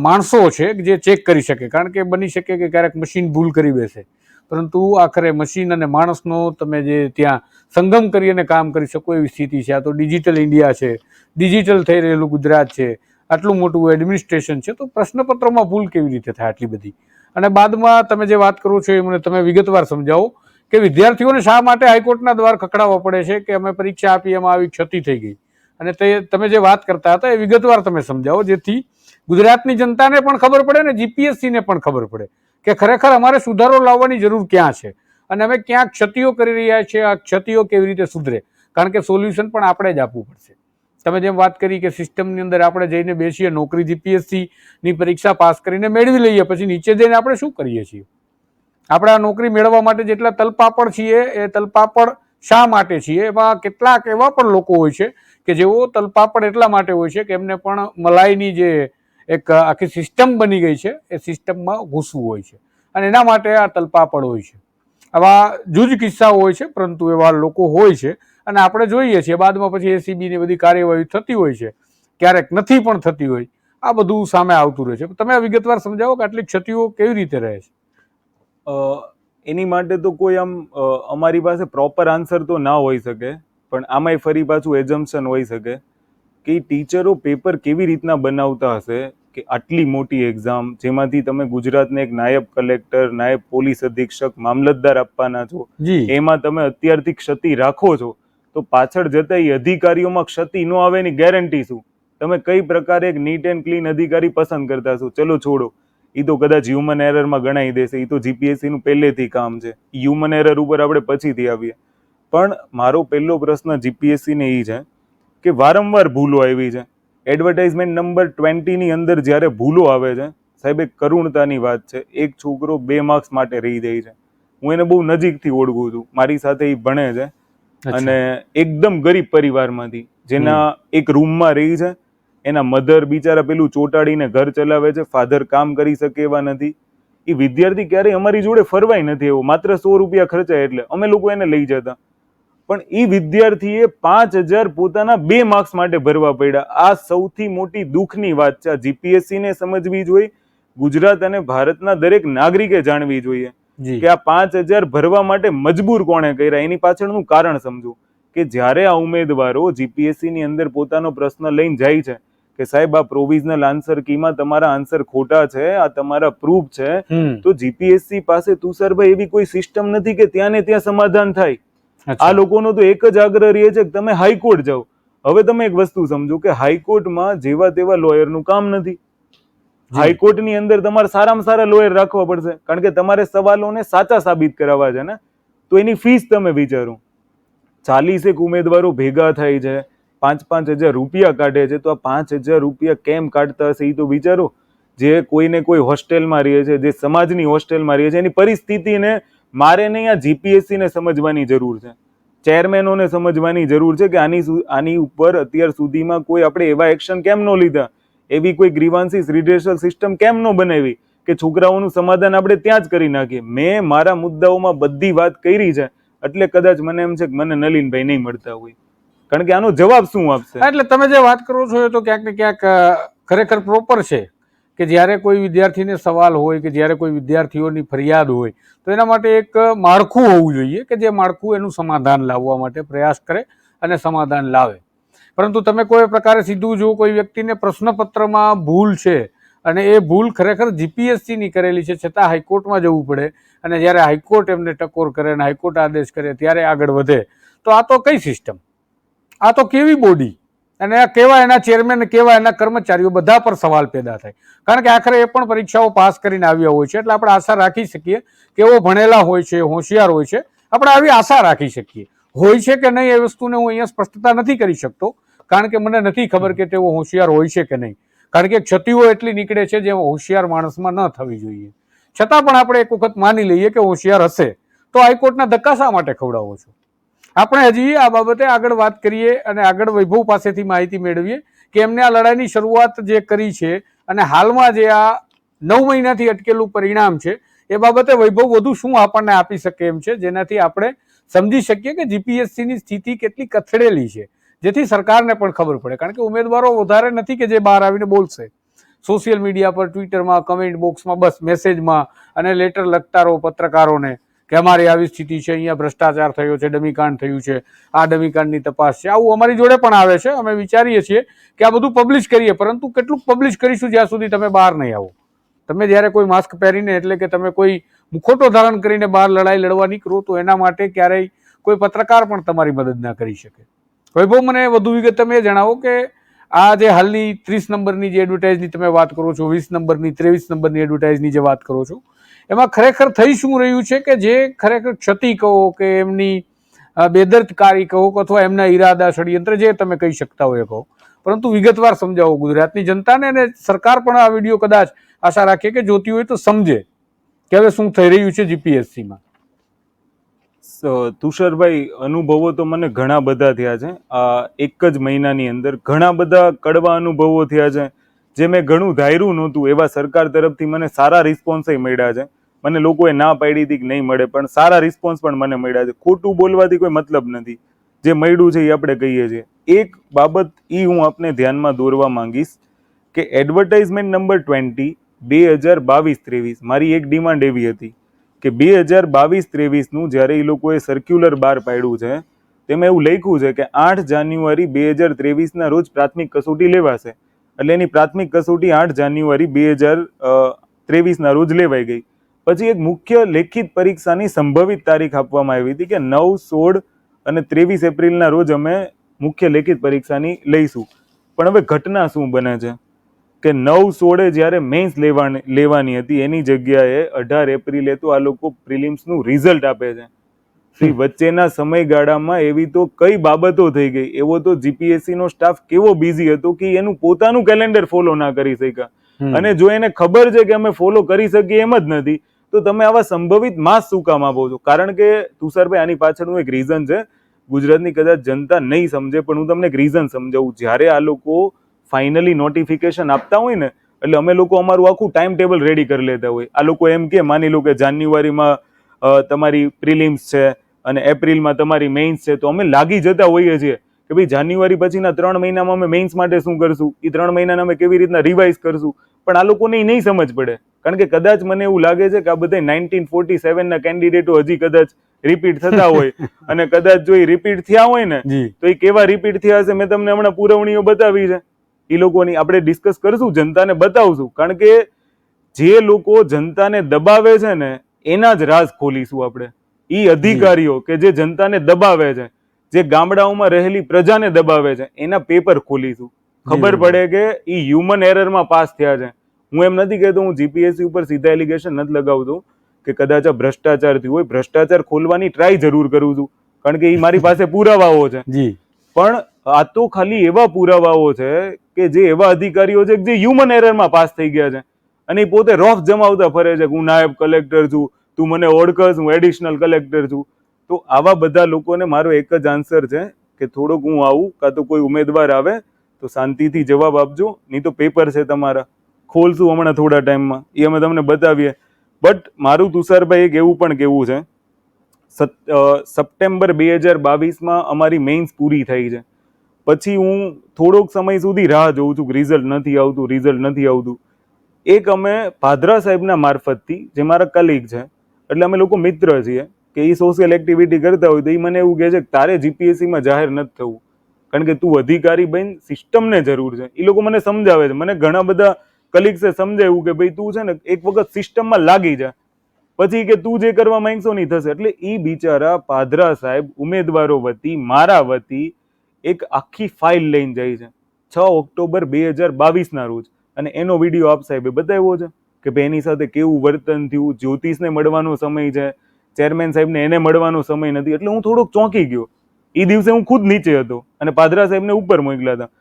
માણસો છે જે ચેક કરી શકે. કારણ કે બની શકે કે ક્યારેક મશીન ભૂલ કરી બેસે, પરંતુ આખરે મશીન અને માણસનો તમે જે ત્યાં સંગમ કરી અને કામ કરી શકો એવી સ્થિતિ છે. આ તો ડિજિટલ ઇન્ડિયા છે, ડિજિટલ થઈ રહેલું ગુજરાત છે, આટલું મોટું એડમિનિસ્ટ્રેશન છે, તો પ્રશ્નપત્રમાં ભૂલ કેવી રીતે થાય આટલી બધી? અને બાદમાં તમે જે વાત કરો છો એ મને તમે વિગતવાર સમજાવો કે વિદ્યાર્થીઓને શા માટે હાઈકોર્ટના દ્વાર ખખડાવવા પડે છે કે અમે પરીક્ષા આપી એમાં આવી ક્ષતિ થઈ ગઈ. અને તમે જે વાત કરતા હતા એ વિગતવાર તમે સમજાવો, જેથી ગુજરાતની જનતાને પણ ખબર પડે ને જીપીએસસીને પણ ખબર પડે કે ખરેખર અમારે સુધારો લાવવાની જરૂર ક્યાં છે અને અમે ક્યાં ક્ષતિઓ કરી રહ્યા છીએ. આ ક્ષતિઓ કેવી રીતે સુધરે? કારણ કે સોલ્યુશન પણ આપણે જ આપવું પડશે. તમે જેમ વાત કરી કે સિસ્ટમની અંદર આપણે જઈને બેસીએ, નોકરી જીપીએસસીની પરીક્ષા પાસ કરીને મેળવી લઈએ, પછી નીચે જઈને આપણે શું કરીએ છીએ? આપણે આ નોકરી મેળવવા માટે જેટલા તલપાપડ છીએ એ તલપાપડ શા માટે છીએ? એમાં કેટલાક એવા પણ લોકો હોય છે કે જેઓ તલપાપડ એટલા માટે હોય છે કે એમને પણ મલાઈની જે એક આખી સિસ્ટમ બની ગઈ છે એ સિસ્ટમમાં ઘૂસવું હોય છે અને એના માટે આ તલપાપડ હોય છે. આવા જૂજ કિસ્સાઓ હોય છે, પરંતુ એવા લોકો હોય છે અને આપણે જોઈએ છીએ બાદમાં પછી એસીબીની બધી કાર્યવાહી થતી હોય છે, ક્યારેક નથી પણ થતી હોય. આ બધું સામે આવતું રહે છે. તમે આ વિગતવાર સમજાવો કે આટલી ક્ષતિઓ કેવી રીતે રહે છે? એની માટે તો કોઈ અમારી પાસે પ્રોપર આન્સર તો ના હોઈ શકે, પણ આમાંય ફરી પાછું એઝમ્પશન હોઈ શકે કે ટીચરો પેપર કેવી રીતના બનાવતા હશે કે આટલી મોટી એક્ઝામ જેમાંથી તમે ગુજરાતને એક નાયબ કલેક્ટર, નાયબ પોલીસ અધિક્ષક, મામલતદાર આપવાના છો, એમાં તમે અત્યારથી ક્ષતિ રાખો છો, તો પાછળ જતા એ અધિકારીઓમાં ક્ષતિ ન આવે એની ગેરંટી શું? તમે કઈ પ્રકારે એક નીટ એન્ડ ક્લીન અધિકારી પસંદ કરતા છો? ચલો છોડો, એ તો કદાચ હ્યુમન એરરમાં ગણાઈ દેશે, એ તો જીપીએસસીનું પહેલેથી કામ છે. હ્યુમન એરર ઉપર આપણે પછીથી આવીએ. પણ મારો પહેલો પ્રશ્ન જીપીએસસીને એ છે કે વારંવાર ભૂલો આવી છે. એડવર્ટાઇઝમેન્ટ નંબર 20 ની અંદર જ્યારે ભૂલો આવે છે સાહેબ, એક કરુણતાની વાત છે. એક છોકરો 2 માર્ક્સ માટે રહી જાય છે. હું એને બહુ નજીકથી ઓળખું છું, મારી સાથે એ ભણે છે અને એકદમ ગરીબ પરિવારમાંથી, જેના એક રૂમમાં રહી છે. એના મધર બિચારા પેલું ચોટાડીને ઘર ચલાવે છે, ફાધર કામ કરી શકે એવા નથી. એ વિદ્યાર્થી ક્યારેય અમારી જોડે ફરવાય નથી એવો, માત્ર 100 રૂપિયા ખર્ચાય એટલે અમે લોકો એને લઈ જતા. પણ એ વિદ્યાર્થીએ 5,000 પોતાના 2 માર્ક્સ માટે ભરવા પડ્યા. આ સૌથી મોટી દુઃખની વાત છે. આ જીપીએસસીને સમજવી જોઈએ, ગુજરાત અને ભારતના દરેક નાગરિકે જાણવી જોઈએ કે આ 5,000 ભરવા માટે મજબૂર કોણે કર્યા, એની પાછળનું કારણ સમજો. કે જ્યારે આ ઉમેદવારો જીપીએસસી ની અંદર પોતાનો પ્રશ્ન લઈને જાય છે કે સાહેબ આ પ્રોવિઝનલ આન્સર કીમાં તમારા આન્સર ખોટા છે, આ તમારા પ્રૂફ છે, તો જીપીએસસી પાસે તુષારભાઈ એવી કોઈ સિસ્ટમ નથી કે ત્યાં ને ત્યાં સમાધાન થાય. આ લોકોનો તો એક જ આગ્રહ રહે છે કે તમે હાઈકોર્ટ જાઓ. હવે તમે એક વસ્તુ સમજો કે હાઈકોર્ટમાં જેવા તેવા લોયરનું કામ નથી. હાઈકોર્ટની અંદર તમારે સારામાં સારા લોયર રાખવા પડશે, કારણ કે તમારે સવાલોને સાચા સાબિત કરાવવા છે ને. તો એની ફીસ તમે વિચારો, 40 ઉમેદવારો ભેગા થાય છે, 5,000 રૂપિયા કાઢે છે, તો આ 5,000 રૂપિયા કેમ કાઢતા હશે એ તો વિચારો. જે કોઈને કોઈ હોસ્ટેલમાં રહે છે, જે સમાજની હોસ્ટેલમાં રહે છે, એની પરિસ્થિતિને મારે નહીં, આ જીપીએસસી ને સમજવાની જરૂર છે, ચેરમેનોને સમજવાની જરૂર છે કે આની ઉપર અત્યાર સુધીમાં કોઈ આપણે એવા એક્શન કેમ ન લીધા, એવી કોઈ ગ્રીવાન્સીસ રિડ્રેસલ સિસ્ટમ કેમ ન બનાવી કે છોકરાઓનું સમાધાન આપણે ત્યાં જ કરી નાખીએ. મેં મારા મુદ્દાઓમાં બધી વાત કરી છે, એટલે કદાચ મને એમ છે કે મને નલિનભાઈ નહીં મળતા હોય, કારણ કે આનો જવાબ શું આપશે. એટલે તમે જે વાત કરો છો એ તો ક્યાંક ને ક્યાંક ખરેખર પ્રોપર છે કે જ્યારે કોઈ વિદ્યાર્થીને સવાલ હોય કે જ્યારે કોઈ વિદ્યાર્થીઓની ફરિયાદ હોય તો એના માટે એક માળખું હોવું જોઈએ કે જે માળખું એનું સમાધાન લાવવા માટે પ્રયાસ કરે અને સમાધાન લાવે. પરંતુ તમે કોઈ પ્રકારે સીધું જો કોઈ વ્યક્તિને પ્રશ્નપત્રમાં ભૂલ છે અને એ ભૂલ ખરેખર જીપીએસસીની કરેલી છે, છતાં હાઈકોર્ટમાં જવું પડે અને જ્યારે હાઈકોર્ટ એમને ટકોર કરે અને હાઈકોર્ટ આદેશ કરે ત્યારે આગળ વધે, તો આ તો કઈ સિસ્ટમ, આ તો કેવી બોડી, અને આ કેવા એના ચેરમેન, કેવા એના કર્મચારીઓ, બધા પર સવાલ પેદા થાય. કારણ કે આખરે એ પણ પરીક્ષાઓ પાસ કરીને આવ્યા હોય છે, એટલે આપણે આશા રાખી શકીએ કે એઓ ભણેલા હોય છે, હોશિયાર હોય છે, આપણે આવી આશા રાખી શકીએ. હોય છે કે નહીં એ વસ્તુને હું અહીંયા સ્પષ્ટતા નથી કરી શકતો, કારણ કે મને નથી ખબર કે તેઓ હોશિયાર હોય છે કે નહીં, કારણ કે ક્ષતિઓ એટલી નીકળે છે જે હોશિયાર માણસમાં ન થવી જોઈએ. છતાં પણ આપણે એક વખત માની લઈએ કે હોશિયાર હશે, તો હાઈકોર્ટના ધક્કા શા માટે ખવડાવો છો? આપણે હજી આ બાબતે આગળ વાત કરીએ અને આગળ વૈભવ પાસેથી માહિતી મેળવીએ કે એમને આ લડાઈની શરૂઆત જે કરી છે અને હાલમાં જે આ 9 મહિનાથી અટકેલું પરિણામ છે એ બાબતે વૈભવ વધુ શું આપણને આપી શકે એમ છે, જેનાથી આપણે સમજી શકીએ કે જીપીએસસીની સ્થિતિ કેટલી કથળેલી છે, જેથી સરકારને પણ ખબર પડે. કારણ કે ઉમેદવારો વધારે નથી કે જે બહાર આવીને બોલશે, સોશિયલ મીડિયા પર, ટ્વિટરમાં, કમેન્ટ બોક્સમાં, બસ મેસેજમાં અને લેટર લખતા રહો પત્રકારોને કે અમારી આવી સ્થિતિ છે, અહીંયા ભ્રષ્ટાચાર થયો છે, ડમીકાંડ થયું છે, આ ડમીકાંડની તપાસ છે. આવું અમારી જોડે પણ આવે છે. અમે વિચારીએ છીએ કે આ બધું પબ્લિશ કરીએ, પરંતુ કેટલું પબ્લિશ કરીશું જ્યાં સુધી તમે બહાર નહીં આવો. તમે જ્યારે કોઈ માસ્ક પહેરીને, એટલે કે તમે કોઈ મુખોટો ધારણ કરીને બહાર લડાઈ લડવા નીકળો, તો એના માટે ક્યારેય કોઈ પત્રકાર પણ તમારી મદદ ના કરી શકે. વૈભવ, મને વધુ વિગત તમે જણાવો કે આ જે હાલની 30 નંબરની જે એડવર્ટાઇઝની તમે વાત કરો છો, 20 નંબરની, 23 નંબરની એડવર્ટાઇઝની જે વાત કરો છો, એમાં ખરેખર થઈ શું રહ્યું છે કે જે ખરેખર ક્ષતિ કહો કે એમની બેદરકારી કહો અથવા એમના ઈરાદા, ષડયંત્ર, જે તમે કહી શકતા હોય કહો, પરંતુ વિગતવાર સમજાવો ગુજરાતની જનતાને. અને સરકાર પણ આ વિડીયો કદાચ આશા રાખીએ કે જોતી હોય તો સમજે કે હવે શું થઈ રહ્યું છે જીપીએસસીમાં. તુષારભાઈ, અનુભવો તો મને ઘણા બધા થયા છે. આ એક જ મહિનાની અંદર ઘણા બધા કડવા અનુભવો થયા છે. જે મેં ઘણું ધાર્યું નહોતું એવા સરકાર તરફથી મને સારા રિસ્પોન્સ મળ્યા છે. મને લોકોએ ના પાડી હતી કે નહીં મળે, પણ સારા રિસ્પોન્સ પણ મને મળ્યા છે. ખોટું બોલવાથી કોઈ મતલબ નથી, જે મળ્યું છે એ આપણે કહીએ છીએ. એક બાબત એ હું આપને ધ્યાનમાં દોરવા માંગીશ કે એડવર્ટાઇઝમેન્ટ નંબર 20 2022-23 મારી એક ડિમાન્ડ એવી હતી કે 2022-23નું જ્યારે એ લોકોએ સર્ક્યુલર બહાર પાડ્યું છે તેમાં એવું લખ્યું છે કે 8 જાન્યુઆરી 2023ના રોજ પ્રાથમિક કસોટી લેવાશે. એટલે એની પ્રાથમિક કસોટી 8 જાન્યુઆરી 2023ના રોજ લેવાઈ ગઈ. પછી એક મુખ્ય લેખિત પરીક્ષાની સંભવિત તારીખ આપવામાં આવી હતી કે 9, 16 અને 23 એપ્રિલના રોજ અમે મુખ્ય લેખિત પરીક્ષાની લઈશું. પણ હવે ઘટના શું બને છે કે 9, 16 જ્યારે મેન્સ લેવાની હતી એની જગ્યાએ 18 એપ્રિલે તો આ લોકો પ્રિલિમ્સનું રિઝલ્ટ આપે છે. વચ્ચેના સમયગાળામાં એવી તો કઈ બાબતો થઈ ગઈ, એવો તો જીપીએસસી નો સ્ટાફ કેવો બિઝી હતો કે એનું પોતાનું કેલેન્ડર ફોલો ના કરી શક્યા. અને જો એને ખબર છે કે અમે ફોલો કરી શકીએ એમ જ નથી, તો તમે આવા સંભવિત માસ શું કામ આપો છો? કારણ કે તુષારભાઈ, આની પાછળનું એક રીઝન છે. ગુજરાતની કદાચ જનતા નહીં સમજે, પણ હું તમને એક રીઝન સમજાવું. જ્યારે આ લોકો ફાઇનલી નોટિફિકેશન આપતા હોય ને, એટલે અમે લોકો અમારું આખું ટાઈમ ટેબલ રેડી કરી લેતા હોય. આ લોકો એમ કે માની લો કે જાન્યુઆરીમાં તમારી પ્રિલિમ્સ છે અને એપ્રિલમાં તમારી મેઇન્સ છે, તો અમે લાગી જતા હોઈએ છીએ કે ભાઈ જાન્યુઆરી પછીના 3 મહિનામાં અમે મેઇન્સ માટે શું કરશું, એ 3 મહિનાને અમે કેવી રીતના રિવાઇઝ કરશું. પણ આ લોકોને નહીં સમજ પડે, કારણ કે કદાચ મને એવું લાગે છે કે આ બધા 1947ના કેન્ડિડેટો હજી કદાચ રિપીટ થતા હોય, અને કદાચ જો એ રિપીટ થયા હોય ને તો એ કેવા રિપીટ થયા હશે મેં તમને હમણાં પુરવણીઓ બતાવી છે. એ લોકોની આપણે ડિસ્કસ કરશું, જનતાને બતાવશું. કારણ કે જે લોકો જનતાને દબાવે છે ને એના જ રાજ ખોલીશું આપણે. ઈ અધિકારીઓ કે જે જનતાને દબાવે છે, જે ગામડાઓમાં રહેલી પ્રજાને દબાવે છે, એના પેપર ખોલીશું. ખબર પડે કે ઈ હ્યુમન એરરમાં પાસ થયા છે. હું એમ નથી કહેતો, હું જીપીએસસી ઉપર સીધા એલિગેશન નથી લગાવતો કે કદાચ આ ભ્રષ્ટાચાર થયું હોય. ભ્રષ્ટાચાર ખોલવાની ટ્રાય જરૂર કરું છું, કારણ કે ઈ મારી પાસે પુરાવાઓ છે. પણ આ તો ખાલી એવા પુરાવાઓ છે કે જે એવા અધિકારીઓ છે જે હ્યુમન એરરમાં પાસ થઈ ગયા છે અને એ પોતે રોફ જમાવતા ફરે છે કે હું નાયબ કલેક્ટર છું, તું મને ઓળખસ, હું એડિશનલ કલેક્ટર છું. તો આવા બધા લોકોને મારો એક જ આન્સર છે કે થોડોક હું આવું, કાં તો કોઈ ઉમેદવાર આવે તો શાંતિથી જવાબ આપજો, નહીં તો પેપર છે તમારા, ખોલશું હમણાં થોડા ટાઈમમાં, એ અમે તમને બતાવીએ. બટ મારું તુષારભાઈ એક એવું પણ કેવું છે, સપ્ટેમ્બર 2022માં અમારી મેઇન્સ પૂરી થઈ છે. પછી હું થોડોક સમય સુધી રાહ જોઉં છું કે રિઝલ્ટ નથી આવતું. એક અમે પાદરા સાહેબના મારફતથી, જે મારા કલીગ છે, એટલે અમે લોકો મિત્ર છીએ, કે એ સોશિયલ એક્ટિવિટી કરતા હોય તો એ મને એવું કહે છે કે તારે જીપીએસસીમાં જાહેર નથી થવું, કારણ કે તું અધિકારી બન, સિસ્ટમને જરૂર છે. એ લોકો મને સમજાવે છે, મને ઘણા બધા કલીગ્સે સમજાવ્યું કે ભાઈ તું છે ને એક વખત સિસ્ટમમાં લાગી જા, પછી કે તું જે કરવા માંગશો નહીં થશે. એટલે એ બિચારા પાદરા સાહેબ ઉમેદવારો વતી, મારા વતી એક આખી ફાઇલ લઈને જાય છે 6 ઓક્ટોબર 2022ના રોજ, અને એનો વિડીયો આપ સાહેબે બતાવ્યો છે કે ભાઈ એની સાથે કેવું વર્તન થયું. જ્યોતિષને મળવાનો સમય છે, ચેરમેન સાહેબને એને મળવાનો સમય નથી. એટલે હું થોડોક ચોંકી ગયો. એ દિવસે હું ખુદ નીચે હતો અને પાદરા સાહેબને ઉપર મોકલ્યા હતા.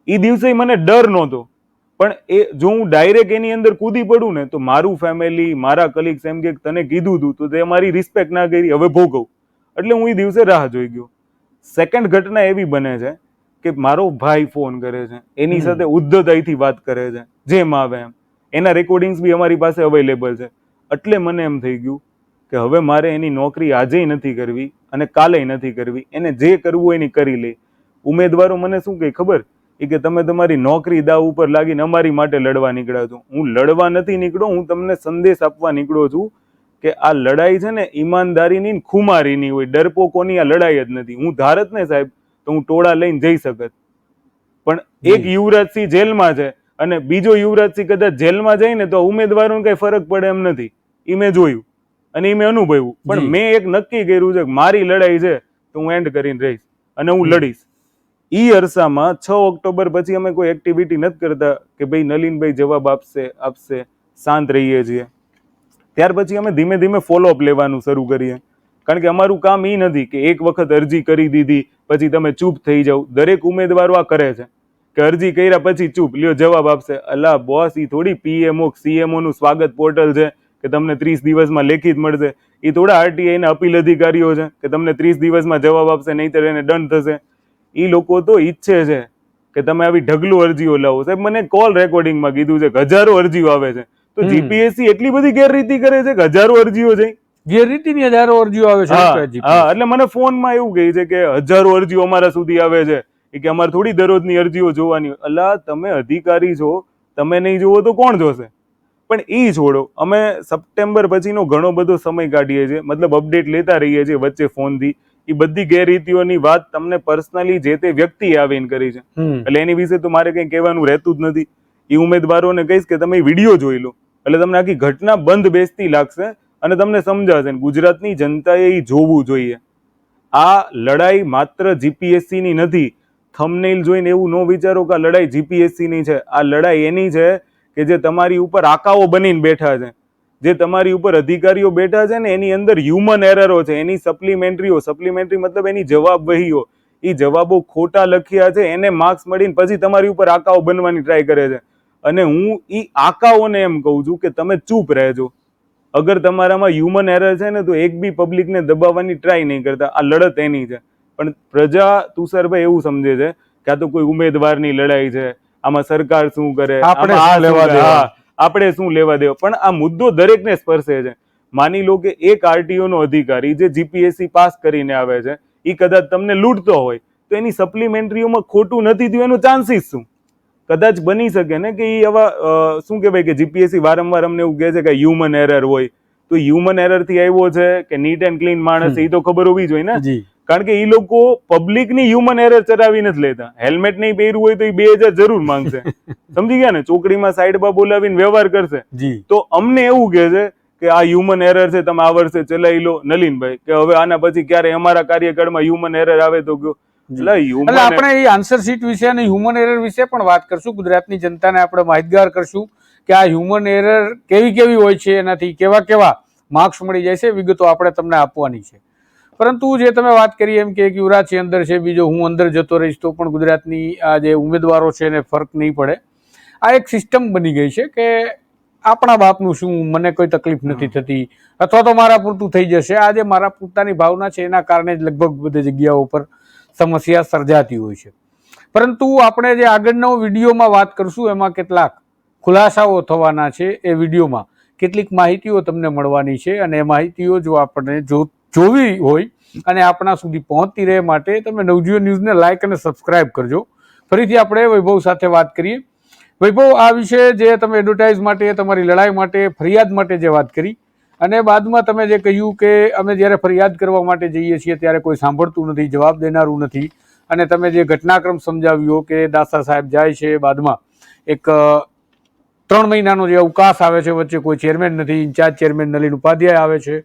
એ દિવસે મને ડર નહોતો, પણ એ જો હું ડાયરેક્ટ એની અંદર કૂદી પડું ને તો મારું ફેમિલી, મારા કલીગ્સ એમ કે તને કીધું હતું તો તે મારી રિસ્પેક્ટ ના કરી, હવે ભોગવ. એટલે હું એ દિવસે રાહ જોઈ ગયો. સેકન્ડ ઘટના એવી બને છે કે મારો ભાઈ ફોન કરે છે, એની સાથે ઉદ્ધતાઈથી વાત કરે છે, જેમ આવે એમ. એના રેકોર્ડિંગ્સ બી અમારી પાસે અવેલેબલ છે. એટલે મને એમ થઈ ગયું કે હવે મારે એની નોકરી આજે નથી કરવી અને કાલે નથી કરવી, એને જે કરવું હોય એની કરી લે. ઉમેદવારો મને શું કહે ખબર, એ કે તમે તમારી નોકરી દાવ ઉપર લાગીને અમારી માટે લડવા નીકળ્યા છો. હું લડવા નથી નીકળ્યો, હું તમને સંદેશ આપવા નીકળ્યો છું કે આ લડાઈ છે ને ઈમાનદારીની, ખુમારીની હોય. ડરપોકોની આ લડાઈ જ નથી. હું ધારત ને સાહેબ તો હું ટોળા લઈને જઈ શકત, પણ એક યુવરાજસિંહ જેલમાં છે અને બીજો યુવરાજસિંહ કદાચ જેલમાં જાય ને તો ઉમેદવારોને કઈ ફરક પડે એમ નથી. એ મેં જોયું અને એ મેં અનુભવ્યું. પણ મેં એક નક્કી કર્યું છે કે મારી લડાઈ છે તો હું એન્ડ કરીને રહીશ અને હું લડીશ. ઈ અરસામાં 6 ઓક્ટોબર પછી અમે કોઈ એક્ટિવિટી નથી કરતા કે ભાઈ નલિનભાઈ જવાબ આપશે, શાંત રહીએ છીએ. ત્યાર પછી અમે ધીમે ધીમે ફોલોઅપ લેવાનું શરૂ કરીએ, કારણ કે અમારું કામ એ નથી કે એક વખત અરજી કરી દીધી પછી તમે ચૂપ થઈ જાવ. દરેક ઉમેદવારો આ કરે છે કે અરજી કર્યા પછી ચૂપ, લ્યો જવાબ આપશે. અલા બોસ, ઈ થોડી પીએમઓ સીએમઓ નું સ્વાગત પોર્ટલ છે કે તમને 30 દિવસમાં લેખિત મળશે. એ થોડા આરટીઆઈ ના અપીલ અધિકારીઓ છે કે તમને 30 દિવસમાં જવાબ આપશે, નહીતર એને દંડ થશે. એ લોકો તો ઈચ્છે છે કે તમે આવી ઢગલું અરજીઓ લાવો. સાહેબ મને કોલ રેકોર્ડિંગમાં કીધું છે કે હજારો અરજીઓ આવે છે. તો જીપીએસસી એટલી બધી ગેરરીતિ કરે છે કે હજારો અરજીઓ છે. ગેરરીતિની હજારો અરજીઓ આવે છે. હા, એટલે મને ફોનમાં એવું કહે છે કે હજારો અરજીઓ અમારા સુધી આવે છે, કે અમારે થોડી દરરોજની અરજીઓ જોવાની. અલા તમે અધિકારી છો, તમે નહીં જોવો તો કોણ જોશે? પણ એ છોડો, અમે સપ્ટેમ્બર પછીનો ઘણો બધો સમય કાઢીએ છીએ, મતલબ અપડેટ લેતા રહીએ છીએ વચ્ચે ફોનથી. એ બધી ગેરરીતિઓની વાત તમને પર્સનલી જે તે વ્યક્તિએ આવીને કરી છે, એટલે એની વિશે તો મારે કંઈ કહેવાનું રહેતું જ નથી. એ ઉમેદવારોને કહીશ કે તમે વિડીયો જોઈ લો, એટલે તમને આખી ઘટના બંધ બેસતી લાગશે અને તમને સમજાશે. ગુજરાતની જનતાએ એ જોવું જોઈએ. આ લડાઈ માત્ર જીપીએસસી ની નથી. થંબનેલ જોઈને એવું ન વિચારો કે આ લડાઈ જીપીએસસી ની છે. આ લડાઈ એની છે કે જે તમારી ઉપર આકાઓ બનીને બેઠા છે, જે તમારી ઉપર અધિકારીઓ બેઠા છે ને એની અંદર હ્યુમન એરરો છે, એની સપ્લિમેન્ટરી મતલબ એની જવાબ વહીઓ, એ જવાબો ખોટા લખ્યા છે, એને માર્ક્સ મળીને પછી તમારી ઉપર આકાઓ બનવાની ટ્રાય કરે છે. અને હું ઈ આકાઓને એમ કહું છું કે તમે ચૂપ રહેજો. અગર તમારામાં હ્યુમન એરર છે ને તો એક બી પબ્લિકને દબાવવાની ટ્રાય નહીં કરતા. આ લડત એની છે. પણ પ્રજા તુષારભાઈ એવું સમજે છે કે આ તો કોઈ ઉમેદવારની લડાઈ છે, આમાં સરકાર શું કરે, આપણે શું લેવા દેવા. પણ આ મુદ્દો દરેકને સ્પર્શે છે. માની લો કે એક આરટીઓ નો અધિકારી જે જીપીએસસી પાસ કરીને આવે છે, એ કદાચ તમને લૂંટતો હોય તો એની સપ્લિમેન્ટરીઓમાં ખોટું નથી થયું એનો ચાન્સીસ શું? કદાચ બની શકે ને કે એ આવા શું કહેવાય કે જીપીએસસી વારંવાર અમને એવું કહે છે કે હ્યુમન એરર હોય, તો હ્યુમન એરર થી આવ્યો છે કે નીટ એન્ડ ક્લીન માણસ, એ તો ખબર હોવી જોઈએ ને. કારણ કે એ લોકો પબ્લિકની હ્યુમન એરર ચરાવી નથી લેતા. હેલ્મેટ નહીં પહેર્યું હોય તો એ 2000 જરૂર માંગશે, સમજી ગયા ને? ચોકડીમાં સાઈડમાં બોલાવીને વ્યવહાર કરશે. જી. તો અમને એવું કહે છે કે આ હ્યુમન એરર છે, તમે આ વર્ષે ચલાવી લો નલિનભાઈ, કે હવે આના પછી ક્યારે અમારા કાર્યકાળમાં હ્યુમન એરર આવે તો કયો. એટલે એટલે આપણે એ આન્સર શીટ વિશે અને હ્યુમન એરર વિશે પણ વાત કરશું. ગુજરાતની જનતાને આપણે માહિતગાર કરશું કે આ હ્યુમન એરર કેવી કેવી હોય છે, એનાથી કેવા કેવા માર્ક્સ મળી જાય છે, વિગતો આપણે તમને આપવાની છે. પરંતુ જે તમે વાત કરી એમ કે એક યુવરાજ છે અંદર છે, બીજો હું અંદર જતો રહીશ તો પણ ગુજરાતની આ જે ઉમેદવારો છે એને ફરક નહીં પડે. આ એક સિસ્ટમ બની ગઈ છે કે આપણા બાપનું શું, મને કોઈ તકલીફ નથી થતી, અથવા તો મારા પૂરતું થઈ જશે. આ જે મારા પોતાની ભાવના છે એના કારણે જ લગભગ બધી જગ્યાઓ પર સમસ્યા સર્જાતી હોય છે. પરંતુ આપણે જે આગળનો વિડીયોમાં વાત કરશું એમાં કેટલાક ખુલાસાઓ થવાના છે. એ વિડીયોમાં કેટલીક માહિતીઓ તમને મળવાની છે અને એ માહિતીઓ જો આપણને જોવી હોય અને આપણા સુધી પહોંચતી રહે માટે તમે નવજીવન ન્યૂઝને લાઇક અને સબસ્ક્રાઇબ કરજો. ફરીથી આપણે વૈભવ સાથે વાત કરીએ. વૈભવ, આ વિશે જે તમે એડવર્ટાઇઝ માટે, તમારી લડાઈ માટે, ફરિયાદ માટે જે વાત કરી અને બાદમાં તમે જે કહ્યું કે અમે જ્યારે ફરિયાદ કરવા માટે જઈએ છીએ ત્યારે કોઈ સાંભળતું નથી, જવાબ દેનારું નથી, અને તમે જે ઘટનાક્રમ સમજાવ્યો કે દાસા સાહેબ જાય છે, બાદમાં એક 3 મહિનાનો જે અવકાશ આવે છે, વચ્ચે કોઈ ચેરમેન નથી, ઇન્ચાર્જ ચેરમેન નલિન ઉપાધ્યાય આવે છે.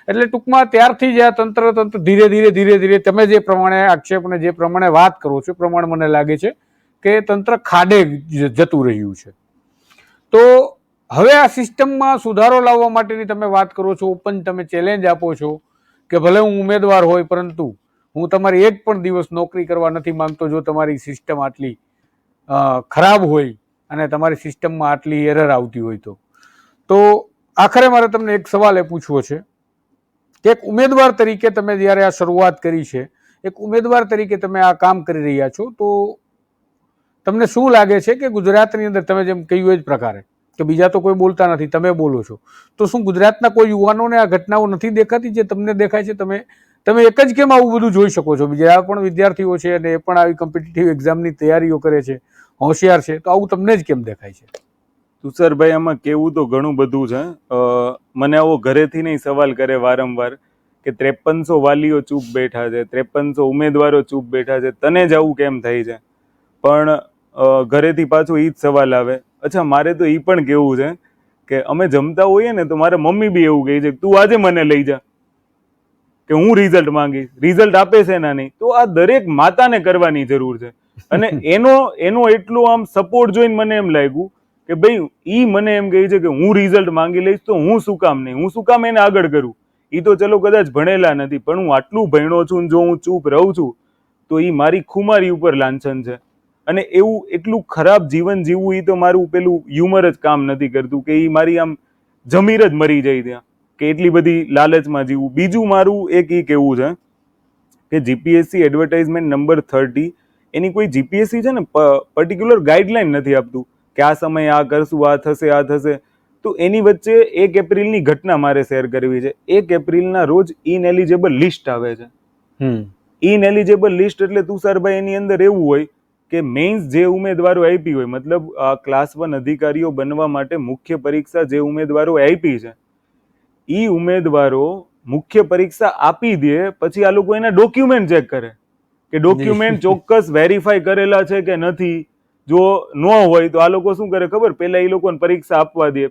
એટલે ટૂંકમાં ત્યારથી જ આ તંત્ર ધીરે ધીરે તમે જે પ્રમાણે આક્ષેપ અને જે પ્રમાણે વાત કરો છો પ્રમાણે મને લાગે છે કે તંત્ર ખાડે જતું રહ્યું છે. તો હવે આ સિસ્ટમમાં સુધારો લાવવા માટેની તમે વાત કરો છો, ઓપન તમે ચેલેન્જ આપો છો કે ભલે હું ઉમેદવાર હોય પરંતુ હું તમારી એક પણ દિવસ નોકરી કરવા નથી માંગતો જો તમારી સિસ્ટમ આટલી ખરાબ હોય અને તમારી સિસ્ટમમાં આટલી એરર આવતી હોય તો. તો આખરે મારે તમને એક સવાલ એ પૂછવો છે કે એક ઉમેદવાર તરીકે તમે જ્યારે આ શરૂઆત કરી છે, એક ઉમેદવાર તરીકે તમે આ કામ કરી રહ્યા છો, તો તમને શું લાગે છે કે ગુજરાતની અંદર તમે જેમ કહ્યું એ જ પ્રકારે કે બીજા તો કોઈ બોલતા નથી, તમે બોલો છો, તો શું ગુજરાતના કોઈ યુવાનોને આ ઘટનાઓ નથી દેખાતી જે તમને દેખાય છે? તમે એક જ કેમ આવું બધું જોઈ શકો છો? બીજા પણ વિદ્યાર્થીઓ છે અને એ પણ આવી કોમ્પિટિટિવ એક્ઝામની તૈયારીઓ કરે છે, હોશિયાર છે, તો આવું તમને જ કેમ દેખાય છે? તુષારભાઈ, આમાં કેવું તો ઘણું બધું છે. મને આવો ઘરેથી નહીં સવાલ કરે વારંવાર કે 5300 વાલીઓ ચૂપ બેઠા છે, 5300 ઉમેદવારો ચૂપ બેઠા છે, તને જ આવું કેમ થાય છે? પણ ઘરેથી પાછો એ જ સવાલ આવે. અચ્છા, મારે તો એ પણ કેવું છે કે અમે જમતા હોઈએ ને તો મારા મમ્મી બી એવું કહે છે કે તું આજે મને લઈ જા, કે હું રિઝલ્ટ માંગીશ. રિઝલ્ટ આપે છે ના નહીં? તો આ દરેક માતાને કરવાની જરૂર છે. અને એનો એટલો આમ સપોર્ટ જોઈને મને એમ લાગ્યું કે ભાઈ ઈ મને એમ કહે છે કે હું રિઝલ્ટ માંગી લઈશ તો હું શું કામ નહીં, હું શું કામ એને આગળ કરું? એ તો ચલો કદાચ ભણેલા નથી, પણ હું આટલું ભણ્યો છું, જો હું ચૂપ રહું છું તો એ મારી ખુમારી ઉપર લાંછન છે. અને એવું એટલું ખરાબ જીવન જીવવું, એ તો મારું પેલું હ્યુમર જ કામ નથી કરતું, કે એ મારી આમ જમીર જ મરી જાય ત્યાં, કે એટલી બધી લાલચમાં જીવવું. બીજું મારું એક એ કેવું છે કે જીપીએસસી એડવર્ટાઇઝમેન્ટ નંબર 30 એની કોઈ જીપીએસસી છે ને પર્ટિક્યુલર ગાઈડલાઈન નથી આપતું કે આ સમયે આ કરશું, આ થશે, આ થશે. તો એની વચ્ચે 1 એપ્રિલની ઘટના મારે શેર કરવી છે. 1 એપ્રિલના રોજ ઇનએલિજિબલ લિસ્ટ આવે છે. ઇનએલિજિબલ લિસ્ટ એટલે તુષારભાઈ એની અંદર એવું હોય કે મેઇન્સ જે ઉમેદવારો આપી હોય, મતલબ ક્લાસ 1 અધિકારીઓ બનવા માટે મુખ્ય પરીક્ષા જે ઉમેદવારો આપી છે, એ ઉમેદવારો મુખ્ય પરીક્ષા આપી દે પછી આ લોકો એના ડોક્યુમેન્ટ ચેક કરે કે ડોક્યુમેન્ટ ચોક્કસ વેરીફાઈ કરેલા છે કે નથી. જો ન હોય તો આ લોકો શું કરે ખબર? પહેલા એ લોકોને પરીક્ષા આપવા દે,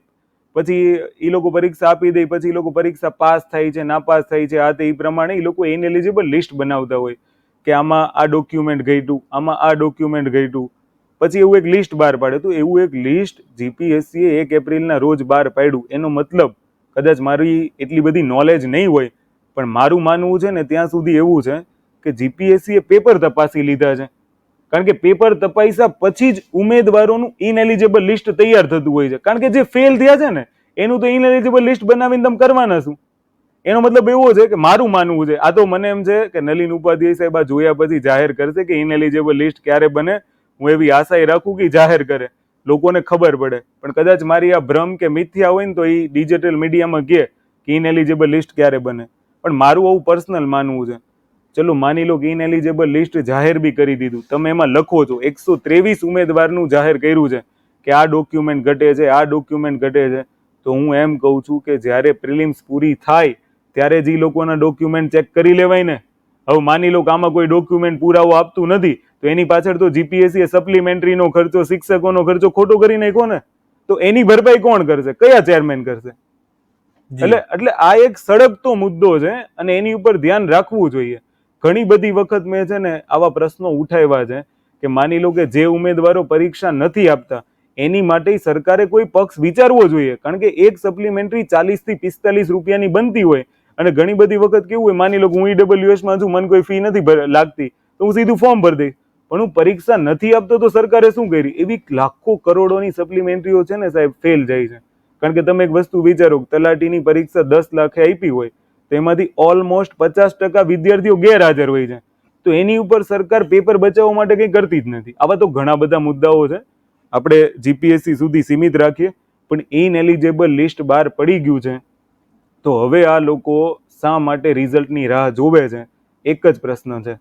પછી એ લોકો પરીક્ષા આપી દે, પછી એ લોકો પરીક્ષા પાસ થાય છે, નાપાસ થાય છે, આ તે એ પ્રમાણે એ લોકો ઇનએલિજિબલ લિસ્ટ બનાવતા હોય કે આમાં આ ડોક્યુમેન્ટ ઘટ્યું, આમાં આ ડોક્યુમેન્ટ ઘટ્યું. પછી એવું એક લિસ્ટ બહાર પાડે. તો એવું એક લિસ્ટ જીપીએસસીએ 1 એપ્રિલના રોજ બહાર પાડ્યું. એનો મતલબ કદાચ મારી એટલી બધી નોલેજ નહીં હોય, પણ મારું માનવું છે ને ત્યાં સુધી એવું છે કે જીપીએસસીએ પેપર તપાસી લીધા છે. કારણ કે પેપર તપાસ્યા પછી જ ઉમેદવારોનું ઇનએલિજિબલ લિસ્ટ તૈયાર થતું હોય છે. કારણ કે જે ફેલ થયા છે ને એનું તો ઇનએલિજિબલ લિસ્ટ બનાવીને તમે કરવાના શું? એનો મતલબ એવો છે કે મારું માનવું છે, આ તો મને એમ છે કે નલિન ઉપાધ્યાય સાહેબ આ જોયા પછી જાહેર કરશે કે ઇનએલિજિબલ લિસ્ટ ક્યારે બને. હું એવી આશા રાખું કે જાહેર કરે, લોકોને ખબર પડે. પણ કદાચ મારી આ ભ્રમ કે મિથ્યા હોય ને તો એ ડિજિટલ મીડિયામાં કહે કે ઇનએલિજિબલ લિસ્ટ ક્યારે બને. પણ મારું આવું પર્સનલ માનવું છે. ચલો માની લો કે ઇનએલિજિબલ લિસ્ટ જાહેર બી કરી દીધું, તમે એમાં લખો છો 123 ઉમેદવારનું જાહેર કર્યું છે કે આ ડોક્યુમેન્ટ ઘટે છે, આ ડોક્યુમેન્ટ ઘટે છે. તો હું એમ કહું છું કે જ્યારે પ્રિલિમ્સ પૂરી થાય ત્યારે જ એ લોકોના ડોક્યુમેન્ટ ચેક કરી લેવાય ને. હવે માની લો કે આમાં કોઈ ડોક્યુમેન્ટ પુરાવો આપતું નથી તો એની પાછળ તો જીપીએસસી સપ્લિમેન્ટરીનો ખર્ચો, શિક્ષકોનો ખર્ચો ખોટો કરી નાખ્યો ને, તો એની ભરપાઈ કોણ કરશે? કયા ચેરમેન કરશે? એટલે આ એક સળગતો મુદ્દો છે અને એની ઉપર ધ્યાન રાખવું જોઈએ. ઘણી બધી વખત મેં છે ને આવા પ્રશ્નો ઉઠાવ્યા છે કે માની લો કે જે ઉમેદવારો પરીક્ષા નથી આપતા એની માટે સરકારે કોઈ પક્ષ વિચારવો જોઈએ, કારણ કે એક સપ્લિમેન્ટરી 40 થી 45 રૂપિયાની બનતી હોય અને ઘણી બધી વખત કેવું હોય, માની લો કે હું ઈડબ્લ્યુએસ માં છું, મને કોઈ ફી નથી લાગતી તો હું સીધું ફોર્મ ભરી દઈશ, પણ હું પરીક્ષા નથી આપતો તો સરકારે શું કરી? એવી લાખો કરોડોની સપ્લિમેન્ટરીઓ છે ને સાહેબ ફેલ જાય છે. કારણ કે તમે એક વસ્તુ વિચારો, તલાટીની પરીક્ષા 10 લાખે આપી હોય તો એમાંથી ઓલમોસ્ટ 50% વિદ્યાર્થીઓ ગેરહાજર હોય છે, તો એની ઉપર સરકાર પેપર બચાવવા માટે કંઈ કરતી જ નથી. આવા તો ઘણા બધા મુદ્દાઓ છે, આપણે જીપીએસસી સુધી સીમિત રાખીએ, પણ ઇનએલિજિબલ લિસ્ટ બહાર પડી ગયું છે તો હવે આ લોકો શા માટે રિઝલ્ટની રાહ જોવે છે? એક જ પ્રશ્ન છે.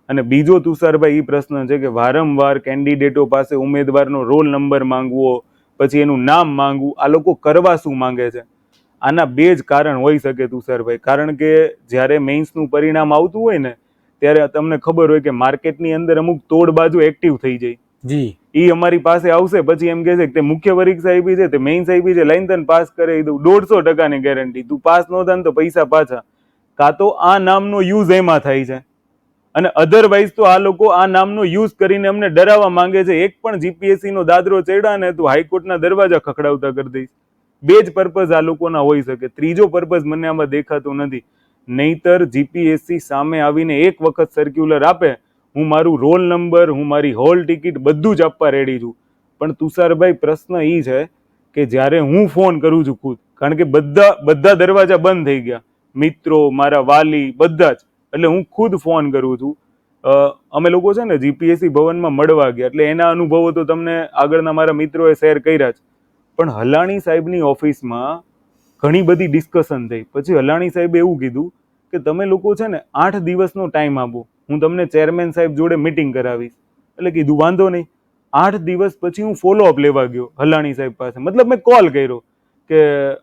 અને બીજો તુષારભાઈ એ પ્રશ્ન છે કે વારંવાર કેન્ડિડેટો પાસે ઉમેદવારનો રોલ નંબર માંગવો, પછી એનું નામ માંગવું, આ લોકો કરવા શું માંગે છે? આના બે જ કારણ હોઈ શકે તુષારભાઈ. કારણ કે જ્યારે મેઇન્સનું પરિણામ આવતું હોય ને ત્યારે તમને ખબર હોય કે માર્કેટની અંદર અમુક તોડ બાજુ એક્ટિવ થઈ જાય. જી, એ અમારી પાસે આવશે, પછી એમ કહે છે કે તે મુખ્ય પરીક્ષા આપી છે, તે મેઇન્સ આપી છે, લાઈન તને પાસ કરાવી દઉં, 150% ગેરંટી, તું પાસ ન થાય ને તો પૈસા પાછા. કાં તો આ નામનો યુઝ એમાં થાય છે અને અધરવાઇઝ તો આ લોકો આ નામનો યુઝ કરીને અમને ડરાવવા માંગે છે. એક પણ જીપીએસસી નો દાદરો ચડ્યા ને તો હાઈકોર્ટના દરવાજા ખખડાવતા કરી દઈશ. બે જ પર્પઝ આ લોકોના હોઈ શકે, ત્રીજો પર્પઝ મને આમાં દેખાતો નથી. નહીતર જીપીએસસી સામે આવીને એક વખત સર્ક્યુલર આપે, હું મારું રોલ નંબર, હું મારી હોલ ટિકિટ બધું જ આપવા રેડી છું. પણ તુષારભાઈ પ્રશ્ન એ છે કે જ્યારે હું ફોન કરું છું ખુદ, કારણ કે બધા દરવાજા બંધ થઈ ગયા, મિત્રો, મારા વાલી, બધા જ, એટલે હું ખુદ ફોન કરું છું. અમે લોકો છે ને જીપીએસસી ભવનમાં મળવા ગયા, એટલે એના અનુભવો તો તમને આગળના મારા મિત્રોએ શેર કર્યા જ. પણ હલાણી સાહેબની ઓફિસમાં ઘણી બધી ડિસ્કશન થઈ. પછી હલાણી સાહેબે એવું કીધું કે તમે લોકો છે ને 8 દિવસનો ટાઈમ આપો, હું તમને ચેરમેન સાહેબ જોડે મિટિંગ કરાવીશ. એટલે કીધું વાંધો નહીં. 8 દિવસ પછી હું ફોલોઅપ લેવા ગયો હલાણી સાહેબ પાસે, મતલબ મેં કોલ કર્યો કે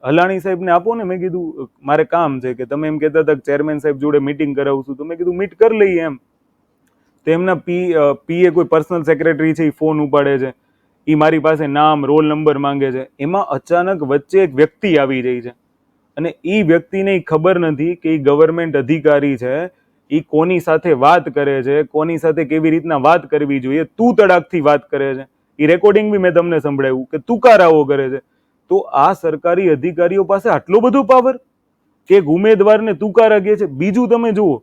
હલાણી સાહેબને આપો ને, મેં કીધું મારે કામ છે, કે તમે એમ કહેતા હતા કે ચેરમેન સાહેબ જોડે મિટિંગ કરાવશું, તો મેં કીધું મીટ કરી લઈએ એમ. તો એમના પીએ કોઈ પર્સનલ સેક્રેટરી છે, એ ફોન ઉપાડે છે, એ મારી પાસે નામ, રોલ નંબર માંગે છે. એમાં અચાનક વચ્ચે એક વ્યક્તિ આવી જાય છે અને એ વ્યક્તિને ખબર નથી કે એ ગવર્મેન્ટ અધિકારી છે, એ કોની સાથે વાત કરે છે, કોની સાથે કેવી રીતના વાત કરવી જોઈએ, તું તડાકથી વાત કરે છે. એ રેકોર્ડિંગ બી મેં તમને સંભળાવ્યું કે તુકારાઓ કરે છે. તો આ સરકારી અધિકારીઓ પાસે આટલો બધો પાવર કે એક ઉમેદવારને તુકારા કહે છે. બીજું તમે જુઓ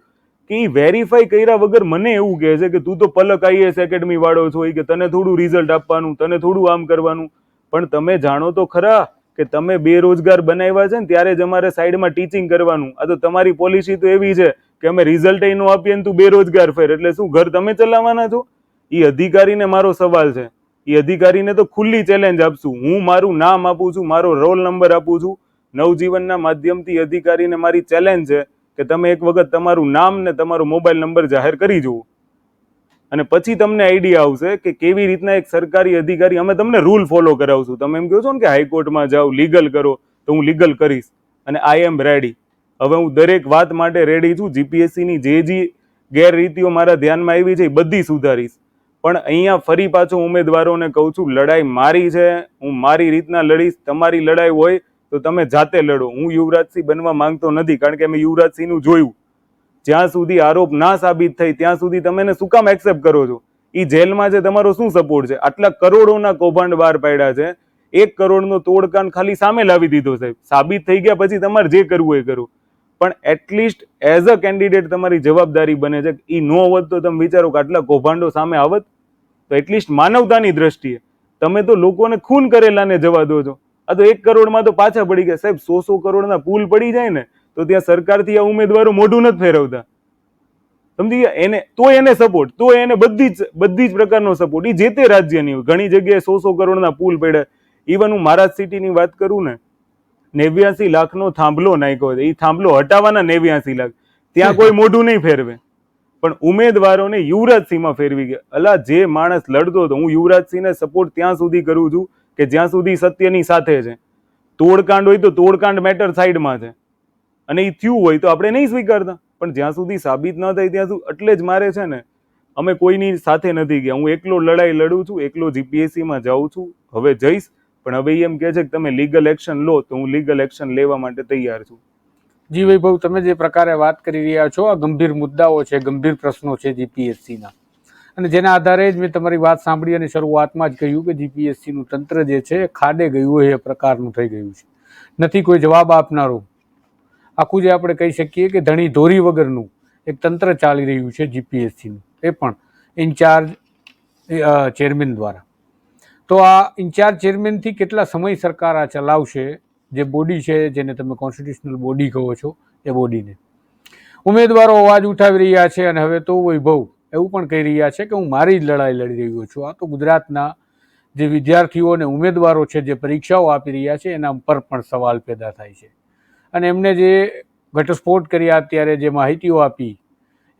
કે એ વેરીફાઈ કર્યા વગર મને એવું કહે છે કે તું તો પલક આઈએએસ એકેડમી વાળો છો, કે તને થોડું રિઝલ્ટ આપવાનું, તને થોડું આમ કરવાનું. પણ તમે જાણો તો ખરા કે તમે બેરોજગાર બનાવ્યા છે ને ત્યારે જ અમારે સાઈડમાં ટીચિંગ કરવાનું. આ તો તમારી પોલિસી તો એવી છે કે અમે રિઝલ્ટ ન આપીએ ને તું બેરોજગાર ફેર, એટલે શું ઘર તમે ચલાવવાના છો? એ અધિકારીને મારો સવાલ છે, એ અધિકારીને તો ખુલ્લી ચેલેન્જ આપશું. હું મારું નામ આપું છું, મારો રોલ નંબર આપું છું, નવજીવનના માધ્યમથી અધિકારીને મારી ચેલેન્જ છે કે તમે એક વખત તમારું નામ ને તમારો મોબાઈલ નંબર જાહેર કરી જુઓ, અને પછી તમને આઈડિયા આવશે કે કેવી રીતના એક સરકારી અધિકારી, અમે તમને રૂલ ફોલો કરાવશું. તમે એમ કહો છો ને કે હાઈકોર્ટમાં જાઓ, લીગલ કરો, તો હું લીગલ કરીશ અને આઈ એમ રેડી. હવે હું દરેક વાત માટે રેડી છું. જીપીએસસીની જે ગેરરીતિઓ મારા ધ્યાનમાં આવી છે એ બધી સુધારીશ. પણ અહીંયા ફરી પાછો ઉમેદવારોને કહું છું, લડાઈ મારી છે, હું મારી રીતના લડીશ. તમારી લડાઈ હોય તો તમે જાતે લડો. હું યુવરાજસિંહ બનવા માંગતો નથી, કારણ કે મેં યુવરાજસિંહનું જોયું. જ્યાં સુધી આરોપ ના સાબિત થઈ ત્યાં સુધી તમે એને શું કામ એક્સેપ્ટ કરો છો? એ જેલમાં છે, તમારો શું સપોર્ટ છે? આટલા કરોડોના કૌભાંડ બહાર પાડ્યા છે, 1 કરોડનો તોડકાન ખાલી સામે લાવી દીધો સાહેબ. સાબિત થઈ ગયા પછી તમારે જે કરવું એ કરો, પણ એટલીસ્ટ એઝ અ કેન્ડિડેટ તમારી જવાબદારી બને છે. એ નો હોત તો તમે વિચારો કે આટલા કૌભાંડો સામે આવત? તો એટલીસ્ટ માનવતાની દ્રષ્ટિએ તમે તો લોકોને ખૂન કરેલાને જવા દો છો. આ તો 1 કરોડમાં તો પાછા પડી ગયા સાહેબ. 100 કરોડના પુલ પડી જાય ને તો ત્યાં સરકારથી આ ઉમેદવારો મોઢું નથી ફેરવતા, સમજી ગયા? એને તો એને સપોર્ટ, તો એને બધી જ પ્રકારનો સપોર્ટ. એ જે તે રાજ્યની ઘણી જગ્યાએ 100 કરોડના પુલ પડ્યા. ઇવન હું મહારાજ સિટીની વાત કરું ને, 89 લાખનો થાંભલો નાખ્યો છે, એ થાંભલો હટાવવાના 89 લાખ, ત્યાં કોઈ મોઢું નહીં ફેરવે. પણ ઉમેદવારોને યુવરાજસિંહમાં ફેરવી ગયા. અલા, જે માણસ લડતો હતો, હું યુવરાજસિંહને સપોર્ટ ત્યાં સુધી કરું છું કે જ્યાં સુધી સત્યની સાથે છે. તોડકાંડ હોય તો તોડકાંડ મેટર સાઈડમાં છે, અને એ થયું હોય તો આપણે નહીં સ્વીકારતા, પણ જ્યાં સુધી સાબિત ન થાય ત્યાં સુધી એટલે જ મારે છે ને અમે કોઈની સાથે નથી ગયા. હું એકલો લડાઈ લડું છું, એકલો જીપીએસસીમાં જાઉં છું, હવે જઈશ. પણ હવે એમ કહે છે કે તમે લીગલ એક્શન લો, તો હું લીગલ એક્શન લેવા માટે તૈયાર છું. જી વૈભવ, તમે જે પ્રકારે વાત કરી રહ્યા છો, આ ગંભીર મુદ્દાઓ છે, ગંભીર પ્રશ્નો છે જીપીએસસીના, અને જેના આધારે જ મેં તમારી વાત સાંભળી અને શરૂઆતમાં જ કહ્યું કે જીપીએસસીનું તંત્ર જે છે એ ખાડે ગયું હોય એ પ્રકારનું થઈ ગયું છે. નથી કોઈ જવાબ આપનારું. આખું જે આપણે કહી શકીએ કે ધણી ધોરી વગરનું એક તંત્ર ચાલી રહ્યું છે જીપીએસસીનું, એ પણ ઇન્ચાર્જ ચેરમેન દ્વારા. તો આ ઇન્ચાર્જ ચેરમેનથી કેટલા સમય સરકાર આ ચલાવશે? જે બોડી છે, જેને તમે કોન્સ્ટિટ્યુશનલ બોડી કહો છો, એ બોડીને ઉમેદવારો અવાજ ઉઠાવી રહ્યા છે અને હવે તો વૈભવ એવું પણ કહી રહ્યા છે કે હું મારી જ લડાઈ લડી રહ્યો છું. આ તો ગુજરાતના જે વિદ્યાર્થીઓ અને ઉમેદવારો છે જે પરીક્ષાઓ આપી રહ્યા છે એના પર પણ સવાલ પેદા થાય છે. અને એમને જે ઘટસ્ફોટ કર્યા, અત્યારે જે માહિતીઓ આપી,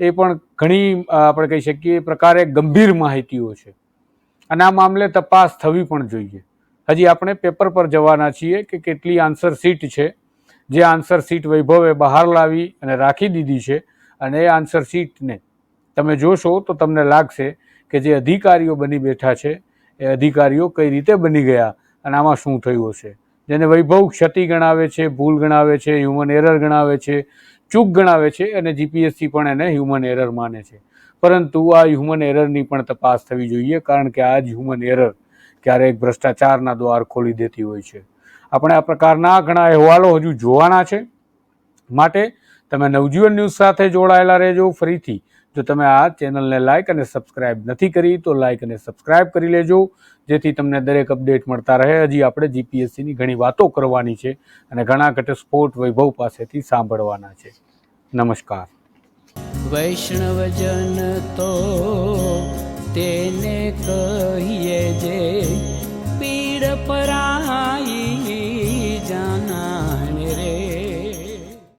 એ પણ ઘણી આપણે કહી શકીએ એ પ્રકારે ગંભીર માહિતીઓ છે, અને આ મામલે તપાસ થવી પણ જોઈએ. હજી આપણે પેપર પર જવાના છીએ કે કેટલી આન્સર શીટ છે, જે આન્સર શીટ વૈભવે બહાર લાવી અને રાખી દીધી છે, અને એ આન્સર શીટને તમે જોશો તો તમને લાગશે કે જે અધિકારીઓ બની બેઠા છે એ અધિકારીઓ કઈ રીતે બની ગયા અને આમાં શું થયું હશે. જેને વૈભવ ક્ષતિ ગણાવે છે, ભૂલ ગણાવે છે, હ્યુમન એરર ગણાવે છે, ચૂક ગણાવે છે, અને જીપીએસસી પણ એને હ્યુમન એરર માને છે. પરંતુ આ હ્યુમન એરરની પણ તપાસ થવી જોઈએ, કારણ કે આ જ હ્યુમન એરર ક્યારેક ભ્રષ્ટાચારના દ્વાર ખોલી દેતી હોય છે. આપણે આ પ્રકારના ઘણા અહેવાલો હજુ જોવાના છે, માટે તમે નવજીવન ન્યૂઝ સાથે જોડાયેલા રહેજો. ફરીથી જો તમે આ ચેનલને લાઇક અને સબસ્ક્રાઇબ નથી કરી તો લાઇક અને સબસ્ક્રાઇબ કરી લેજો, જેથી તમને દરેક અપડેટ મળતા રહે. હજી આપણે જીપીએસસીની ઘણી વાતો કરવાની છે અને ઘણા ઘટસ્ફોટ વૈભવ પાસેથી સાંભળવાના છે. નમસ્કાર. વૈષ્ણવજન તો તેને કહીએ જે પીડ પરાઈ.